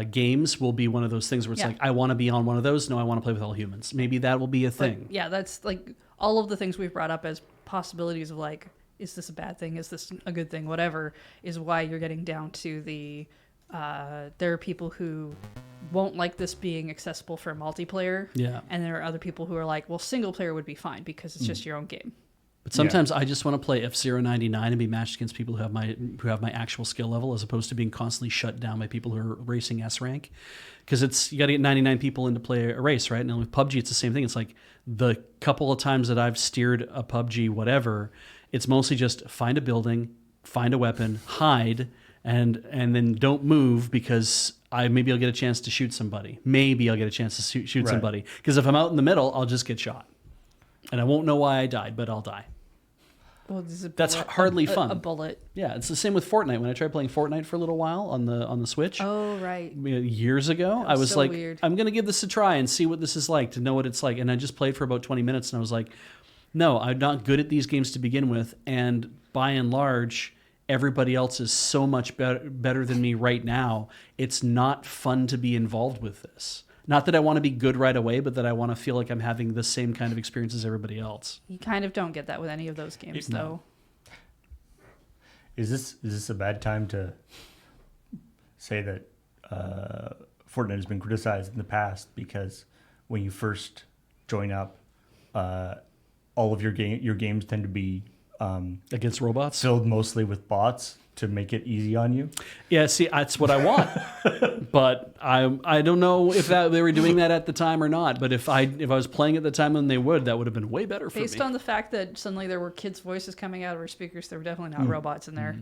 games will be one of those things where it's like, I want to be on one of those. No, I want to play with all humans. Maybe that will be a thing. Yeah, that's like all of the things we've brought up as possibilities of like, is this a bad thing? Is this a good thing? Whatever is why you're getting down to the. There are people who won't like this being accessible for multiplayer. Yeah. And there are other people who are like, well, single player would be fine because it's just your own game. But sometimes I just want to play F-099 and be matched against people who have my actual skill level, as opposed to being constantly shut down by people who are racing S rank. Because you got to get 99 people into play a race, right? And with PUBG, it's the same thing. It's like the couple of times that I've steered a PUBG whatever, it's mostly just find a building, find a weapon, hide, and then don't move, because maybe I'll get a chance to shoot somebody. Maybe I'll get a chance to shoot somebody. Because if I'm out in the middle, I'll just get shot. And I won't know why I died, but I'll die. Well, that's hardly fun. A bullet. Yeah, it's the same with Fortnite. When I tried playing Fortnite for a little while on the Switch. Oh, right. Years ago, I was so like, weird. I'm going to give this a try and see what this is like, to know what it's like. And I just played for about 20 minutes, and I was like, no, I'm not good at these games to begin with. And by and large, everybody else is so much better than me right now. It's not fun to be involved with this. Not that I want to be good right away, but that I want to feel like I'm having the same kind of experience as everybody else. You kind of don't get that with any of those games, though. Is this a bad time to say that Fortnite has been criticized in the past because when you first join up, all of your games tend to be Against robots? filled mostly with bots to make it easy on you? Yeah, see, that's what I want. But I don't know if they were doing that at the time or not. But if I was playing at the time when they would, that would have been way better for me. Based on the fact that suddenly there were kids' voices coming out of our speakers, there were definitely not robots in there.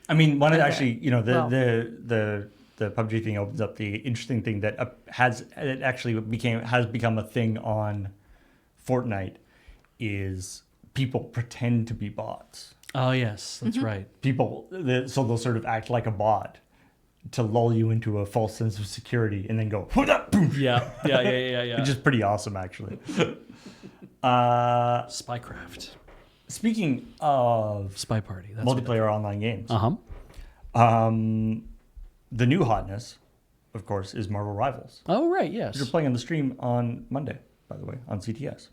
I mean, one of actually, you know, Well- the PUBG thing opens up the interesting thing that has become a thing on Fortnite is people pretend to be bots. Oh, yes, that's right. So they'll sort of act like a bot to lull you into a false sense of security, and then go, boom. Yeah. Which is pretty awesome, actually. Spycraft. Speaking of Spy Party. That's multiplayer online games, the new hotness, of course, is Marvel Rivals. Oh, right, yes. You're playing on the stream on Monday, by the way, on CTS.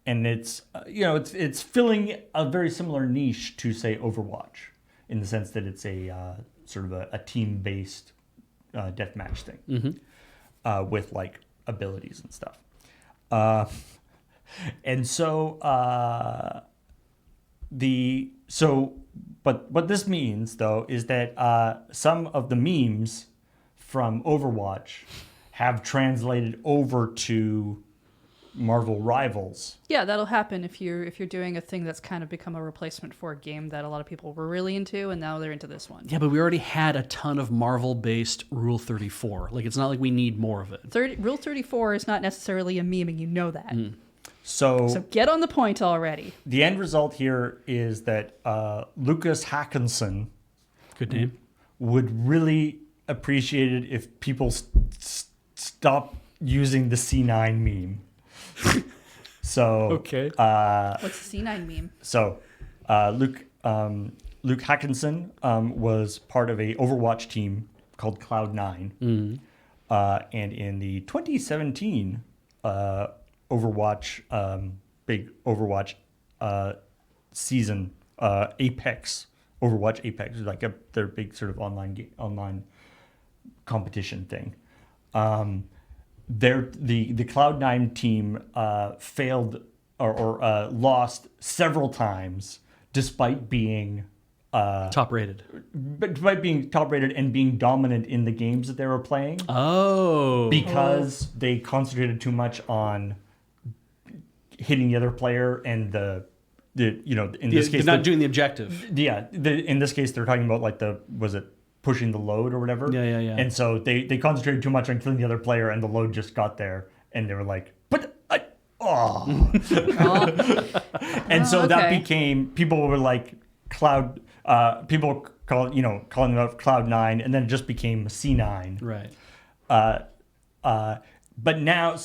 And it's it's filling a very similar niche to, say, Overwatch, in the sense that it's a sort of a team-based deathmatch thing with like abilities and stuff. But what this means, though, is that some of the memes from Overwatch have translated over to Marvel Rivals. Yeah, that'll happen if you're doing a thing that's kind of become a replacement for a game that a lot of people were really into, and now they're into this one. Yeah, but we already had a ton of Marvel-based Rule 34. Like, it's not like we need more of it. Rule 34 is not necessarily a meme, and you know that. So get on the point already. the end result here is that Lucas Hackinson Good name. would really appreciate it if people stop using the C9 meme. So Okay. What's the C9 meme? So Luke Hackinson was part of a Overwatch team called Cloud9. And in the 2017 Overwatch, big Overwatch season, Apex, Overwatch Apex, like their big sort of online competition thing. The Cloud9 team failed or lost several times despite being Top rated. and being dominant in the games that they were playing. Oh. Because they concentrated too much on hitting the other player and in this case not doing the objective. In this case they're talking about like pushing the load or whatever. Yeah. And so they concentrated too much on killing the other player, and the load just got there, and they were like, and so that became, people were like people calling them out Cloud9, and then it just became C9. Right. But now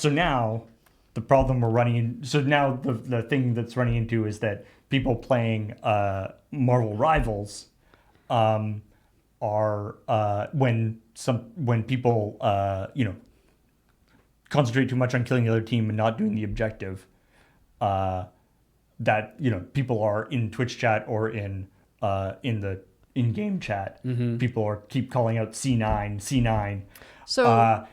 the problem we're running in, so now the thing that's running into is that people playing Marvel Rivals are when people concentrate too much on killing the other team and not doing the objective, that people are in Twitch chat or in the in-game chat, people keep calling out C9. So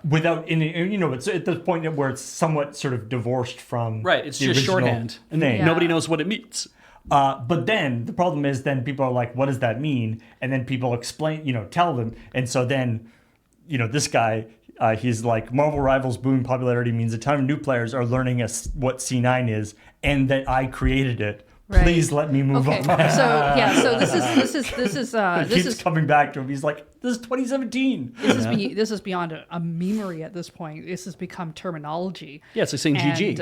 without it's at the point where it's somewhat sort of divorced from Right. It's the just original shorthand. And thing. nobody knows what it means. But then the problem is, then people are like, what does that mean? And then people explain, tell them. And so then, this guy, he's like, Marvel Rivals booming popularity means a ton of new players are learning what C9 is, and that I created it. Right. Please let me move on. So this is coming back to him. He's like, this is 2017. This is beyond a memery at this point. This has become terminology. Yeah, it's like saying GG.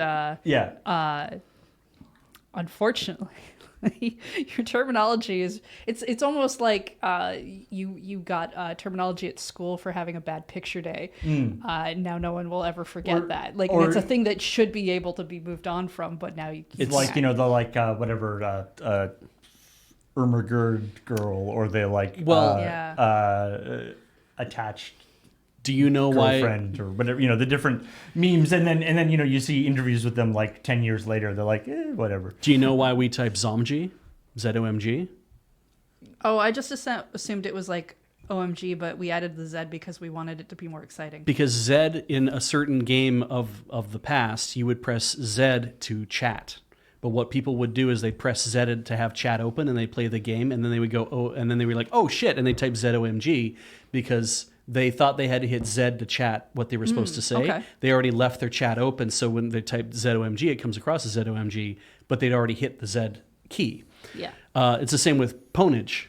And, unfortunately, your terminology is it's almost like you got terminology at school for having a bad picture day. Now no one will ever forget that. Like, it's a thing that should be able to be moved on from, but now you can't. It's like Ermagerd girl, or they attached Do you know why? Girlfriend or whatever, the different memes, and then you see interviews with them like 10 years later. They're like, whatever. Do you know why we type Zomg? ZOMG? Oh, I just assumed it was like OMG, but we added the Z because we wanted it to be more exciting. Because Z in a certain game of the past, you would press Z to chat. But what people would do is they'd press Z to have chat open, and they'd play the game, and then they would go, oh, and then they were like, oh shit, and they type ZOMG because they thought they had to hit Z to chat what they were supposed to say. Okay. They already left their chat open, so when they typed ZOMG, it comes across as ZOMG, but they'd already hit the Z key. Yeah. It's the same with ponage,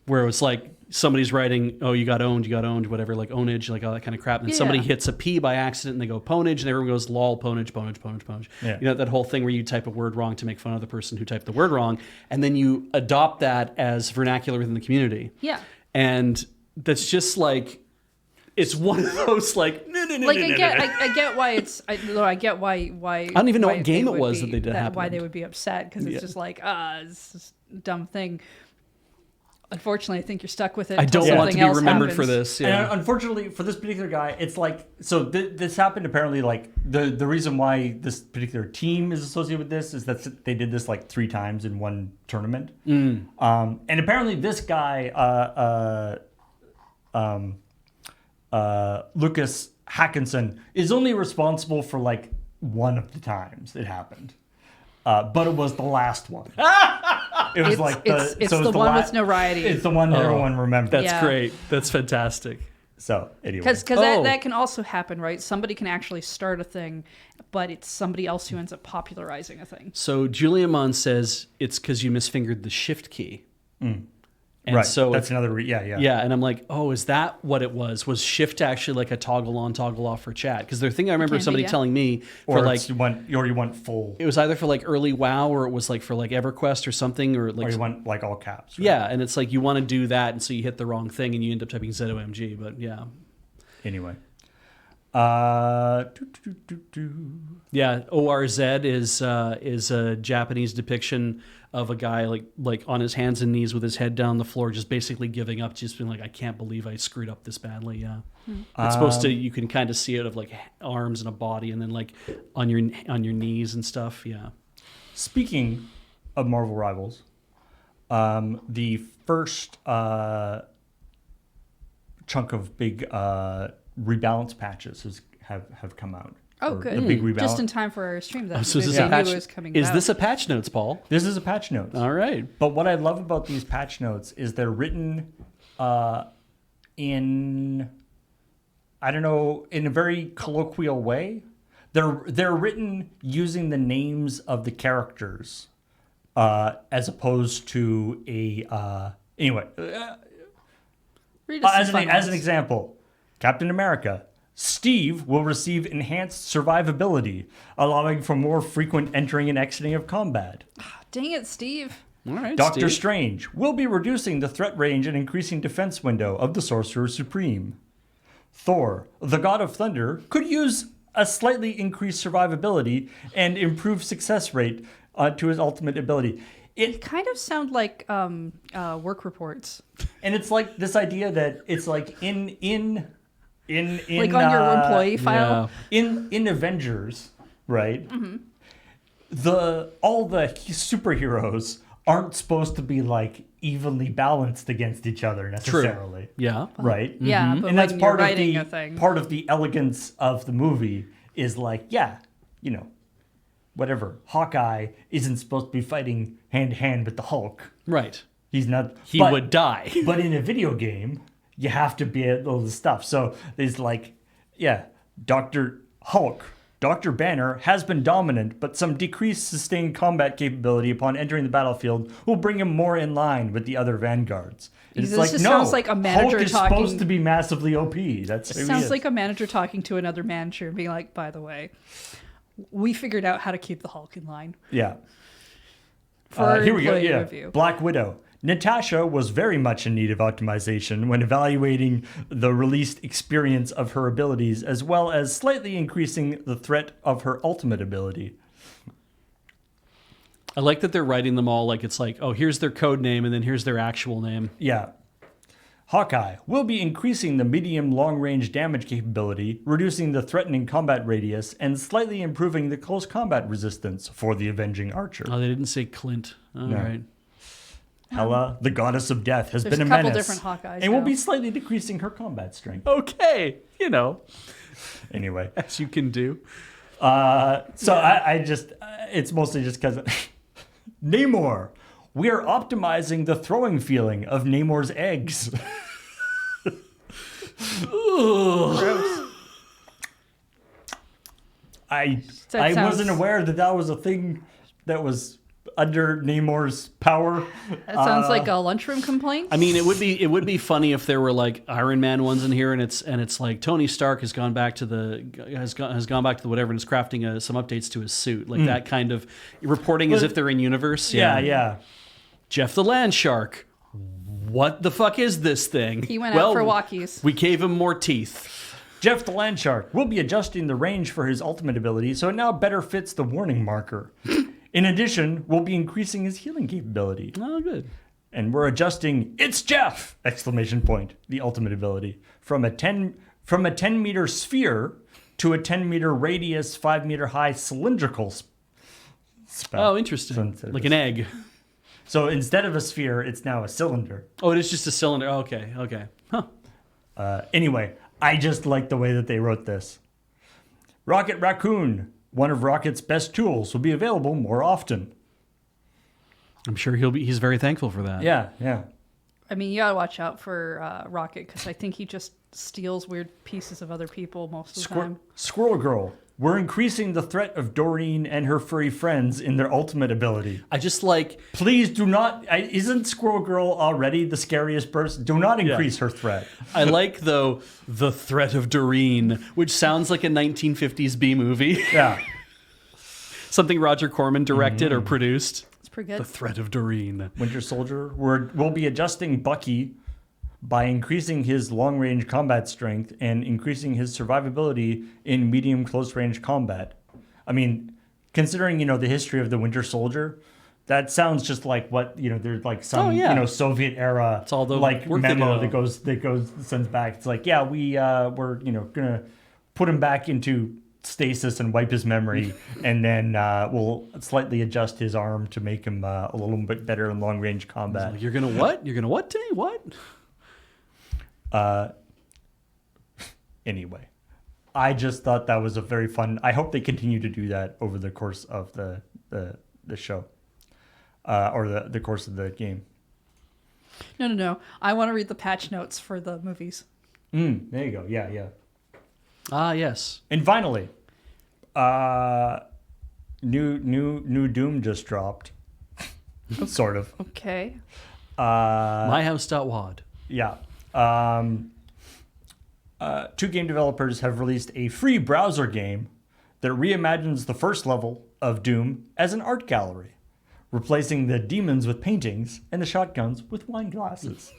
where it's like somebody's writing, oh, you got owned, whatever, like ownage, like all that kind of crap. And somebody hits a P by accident and they go ponage, and everyone goes lol, ponage. Yeah. That whole thing where you type a word wrong to make fun of the person who typed the word wrong. And then you adopt that as vernacular within the community. Yeah. And that's just like, it's one of those like, I get why it's. I get why. I don't even know what game it was that they did happen. Why they would be upset, because it's just like it's just a dumb thing. Unfortunately, I think you're stuck with it. I don't want to be remembered for this. Yeah. And unfortunately for this particular guy, it's like, so this happened apparently, like the reason why this particular team is associated with this is that they did this like 3 times in one tournament. And apparently this guy, Lucas Hackinson, is only responsible for like one of the times it happened. But it was the last one. It was it's the one with notoriety. It's the one that everyone remembers. That's great. That's fantastic. So anyway, because that can also happen, right? Somebody can actually start a thing, but it's somebody else who ends up popularizing a thing. So Juliamon says it's because you misfingered the shift key. And And right. so That's another. Yeah. yeah, and I'm like, oh, is that what it was? Was shift actually like a toggle on, toggle off for chat? Because the thing I remember can be, somebody yeah. telling me for Or like you want full, it was either for like early WoW or it was like for like EverQuest or something or like or you want like all caps. Right? yeah, and it's like you want to do that, and so you hit the wrong thing and you end up typing ZOMG. But yeah, Anyway. yeah, ORZ is a Japanese depiction of a guy like on his hands and knees with his head down the floor, just basically giving up, just being like, I can't believe I screwed up this badly. Yeah, it's supposed to. You can kind of see it of like arms and a body, and then like on your knees and stuff. Yeah. Speaking of Marvel Rivals, the first chunk of big rebalance patches have come out. Oh, Or good. The big rebalance. Just in time for our stream. That So is this we a knew patch? it was coming Is out. this a patch notes, Paul? This is a patch notes. All right. But what I love about these patch notes is they're written in, I don't know, in a very colloquial way. They're written using the names of the characters as opposed to a anyway. Read us As some an fun ones. example, Captain America. Steve will receive enhanced survivability, allowing for more frequent entering and exiting of combat. Dang it, Steve. All right. Doctor Steve. Strange will be reducing the threat range and increasing defense window of the Sorcerer Supreme. Thor, the God of Thunder, could use a slightly increased survivability and improved success rate to his ultimate ability. It kind of sound like work reports. And it's like this idea that it's like in Like on your employee file. in Avengers, right? All the superheroes aren't supposed to be like evenly balanced against each other necessarily, Yeah. right? Yeah, but And that's when you're part of writing the a thing. part of the elegance of the movie is like, yeah, you know, whatever. Hawkeye isn't supposed to be fighting hand to hand with the Hulk. Right. He's not. He would die. But in a video game, you have to be able to stuff. So there's like, yeah, Dr. Hulk, Dr. Banner has been dominant, but some decreased sustained combat capability upon entering the battlefield will bring him more in line with the other vanguards. This It's like, just no, sounds like a manager Hulk is talking- supposed to be massively OP. That's who he Sounds is. like a manager talking to another manager and being like, by the way, we figured out how to keep the Hulk in line. Yeah. For our Here we go. employee Yeah. review. Black Widow. Natasha was very much in need of optimization when evaluating the released experience of her abilities, as well as slightly increasing the threat of her ultimate ability. I like that they're writing them all like it's like, oh, here's their code name and then here's their actual name. Yeah. Hawkeye will be increasing the medium long range damage capability, reducing the threatening combat radius, and slightly improving the close combat resistance for the avenging archer. Oh, they didn't say Clint. All right. Hela, the goddess of death, has There's been a a couple menace, different Hawkeyes and will now. be slightly decreasing her combat strength. Okay. You know, Anyway, as you can do. so I just, it's mostly just because Namor. We are optimizing the throwing feeling of Namor's eggs. Gross. I That sounds- wasn't aware that was a thing that was under Namor's power. That sounds like a lunchroom complaint. I mean, it would be funny if there were like Iron Man ones in here, and it's like Tony Stark has gone back to the whatever and is crafting some updates to his suit, like that kind of reporting as if they're in universe. Yeah. Jeff the Land Shark. What the fuck is this thing? He went out for walkies. We gave him more teeth. Jeff the Landshark will be adjusting the range for his ultimate ability so it now better fits the warning marker. In addition, we'll be increasing his healing capability. Oh, good. And we're adjusting "It's Jeff!" exclamation point, the ultimate ability, from a 10-meter sphere to a 10-meter radius, 5-meter high cylindrical spell. Oh, interesting. So instead of Like a- an egg. So instead of a sphere, it's now a cylinder. Oh, it is just a cylinder. Oh, okay. Huh. Anyway, I just like the way that they wrote this. Rocket Raccoon, one of Rocket's best tools, will be available more often. I'm sure he's very thankful for that. Yeah. I mean, you gotta watch out for Rocket because I think he just steals weird pieces of other people most of the time. Squirrel Girl. We're increasing the threat of Doreen and her furry friends in their ultimate ability. I just like Please do not. Isn't Squirrel Girl already the scariest person? Do not increase her threat. I like though the threat of Doreen, which sounds like a 1950s B movie. Yeah. Something Roger Corman directed or produced. It's pretty good. The threat of Doreen. Winter Soldier. We'll be adjusting Bucky by increasing his long-range combat strength and increasing his survivability in medium close-range combat. I mean, considering, the history of the Winter Soldier, that sounds just like what, there's like some, Soviet era It's all the like work they memo do. that goes sends back. It's like, yeah, we're gonna put him back into stasis and wipe his memory, and then we'll slightly adjust his arm to make him a little bit better in long-range combat. Like, you're gonna what? You're gonna what today? What? Anyway, I just thought that was a very fun. I hope they continue to do that over the course of the show, or the course of the game. No. I want to read the patch notes for the movies. There you go. Yeah. Ah, yes. And finally, new Doom just dropped. Sort of. Okay. MyHouse.wad. Yeah. Two game developers have released a free browser game that reimagines the first level of Doom as an art gallery, replacing the demons with paintings and the shotguns with wine glasses.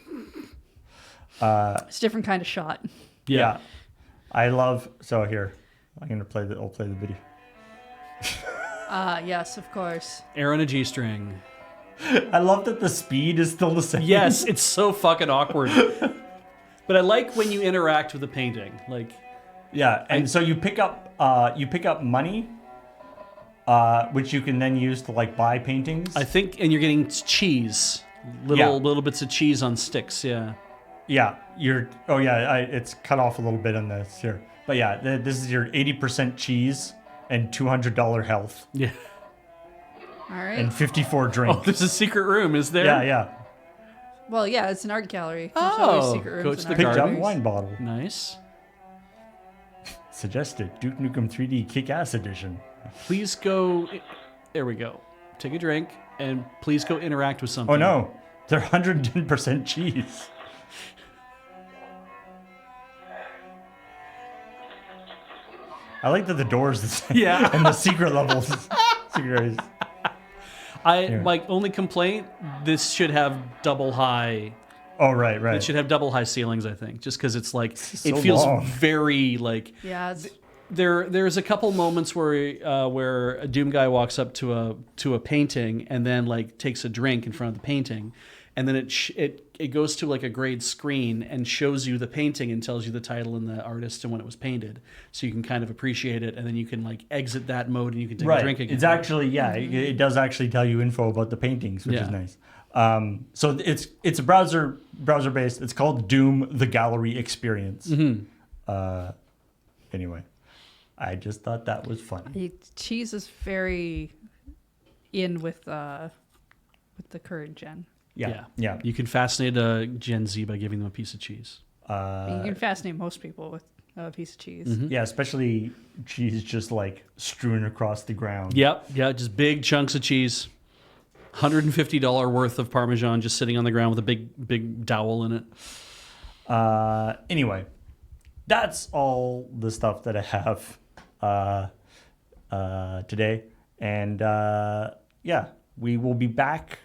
It's a different kind of shot. Yeah. I love. So here, I'll play the video. Yes, of course. Air on a G-string. I love that the speed is still the same. Yes, it's so fucking awkward. But I like when you interact with a painting. Like, Yeah, and so you pick up money, which you can then use to like buy paintings. I think, and you're getting cheese, little bits of cheese on sticks. Yeah. Yeah, it's cut off a little bit on this here, but yeah, this is your 80% cheese and $200 health Yeah. All right. and 54 drinks. Oh, there's a secret room, is there? Yeah. Well, yeah, it's an art gallery. There's Oh, always secret rooms go in to the art Picked up gardens. galleries. wine bottle. Nice. Suggested Duke Nukem 3D Kick-Ass Edition. Please go. There we go. Take a drink and please go interact with something. Oh no, they're 110% cheese. I like that the doors the same. Yeah. And the secret levels. Secret. My only complaint: this should have double high. Oh right. It should have double high ceilings, I think, just because it's like So it feels long. very like. Yeah, it's, There's a couple moments where a Doom guy walks up to a painting and then like takes a drink in front of the painting, and then it goes to like a grade screen and shows you the painting and tells you the title and the artist and when it was painted, so you can kind of appreciate it, and then you can like exit that mode and you can take a drink again. It's actually it does actually tell you info about the paintings, which is nice. So it's a browser based. It's called Doom: The Gallery Experience. Mm-hmm. Anyway, I just thought that was funny. cheese is very in with the current gen. Yeah. You can fascinate a Gen Z by giving them a piece of cheese. You can fascinate most people with a piece of cheese. Mm-hmm. Yeah, especially cheese just like strewn across the ground. Yep, just big chunks of cheese. $150 worth of Parmesan just sitting on the ground with a big dowel in it. Anyway, that's all the stuff that I have today. And we will be back,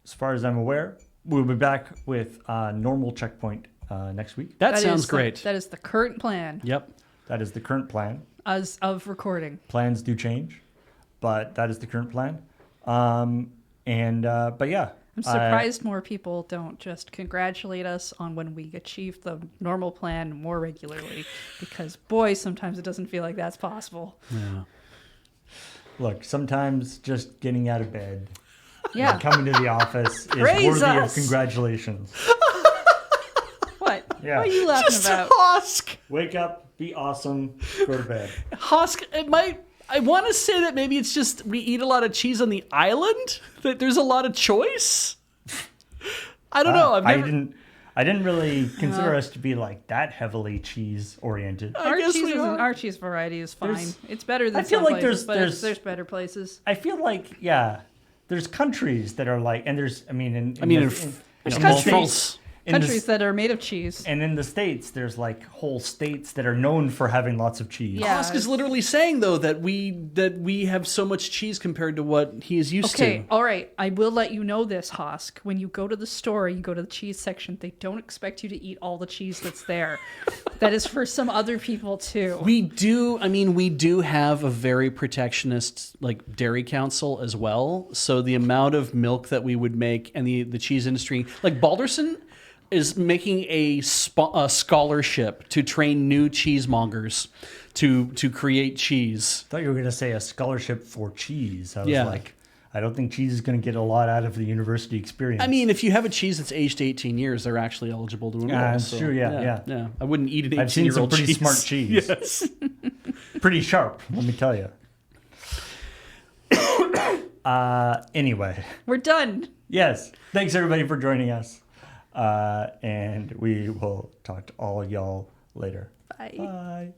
as far as I'm aware. We'll be back with normal checkpoint next week. That sounds is great. That is the current plan Yep. That is the current plan. as of recording. Plans do change, but that is the current plan. But yeah. I'm surprised more people don't just congratulate us on when we achieve the normal plan more regularly, because boy, sometimes it doesn't feel like that's possible. Yeah. Look, sometimes just getting out of bed, Yeah. and coming to the office is Praise worthy us. of congratulations. What? Yeah. What are you laughing about? Hosk. Wake up, be awesome, go to bed. Hosk, I want to say that maybe it's just we eat a lot of cheese on the island, that there's a lot of choice. I don't know. I I didn't really consider us to be like that heavily cheese oriented. Our cheese variety is fine. It's better than I feel some like places, there's there's better places. I feel like there's countries that are like, and there's There's countries. Countries that are made of cheese. And in the States, there's like whole states that are known for having lots of cheese. Yeah. Hosk is literally saying though that we have so much cheese compared to what he is used to. Okay, all right. I will let you know this, Hosk. When you go to the store, you go to the cheese section, they don't expect you to eat all the cheese that's there. That is for some other people too. We do have a very protectionist like dairy council as well. So the amount of milk that we would make and the cheese industry, like Balderson is making a scholarship to train new cheesemongers to create cheese. I thought you were going to say a scholarship for cheese. I was Yeah. like, I don't think cheese is going to get a lot out of the university experience. I mean, if you have a cheese that's aged 18 years, they're actually eligible to enroll. That's true, yeah. I wouldn't eat an 18-year-old I've seen some pretty cheese. smart cheese. Yes. Pretty sharp, let me tell you. Anyway. We're done. Yes. Thanks, everybody, for joining us. And we will talk to all y'all later. Bye. Bye.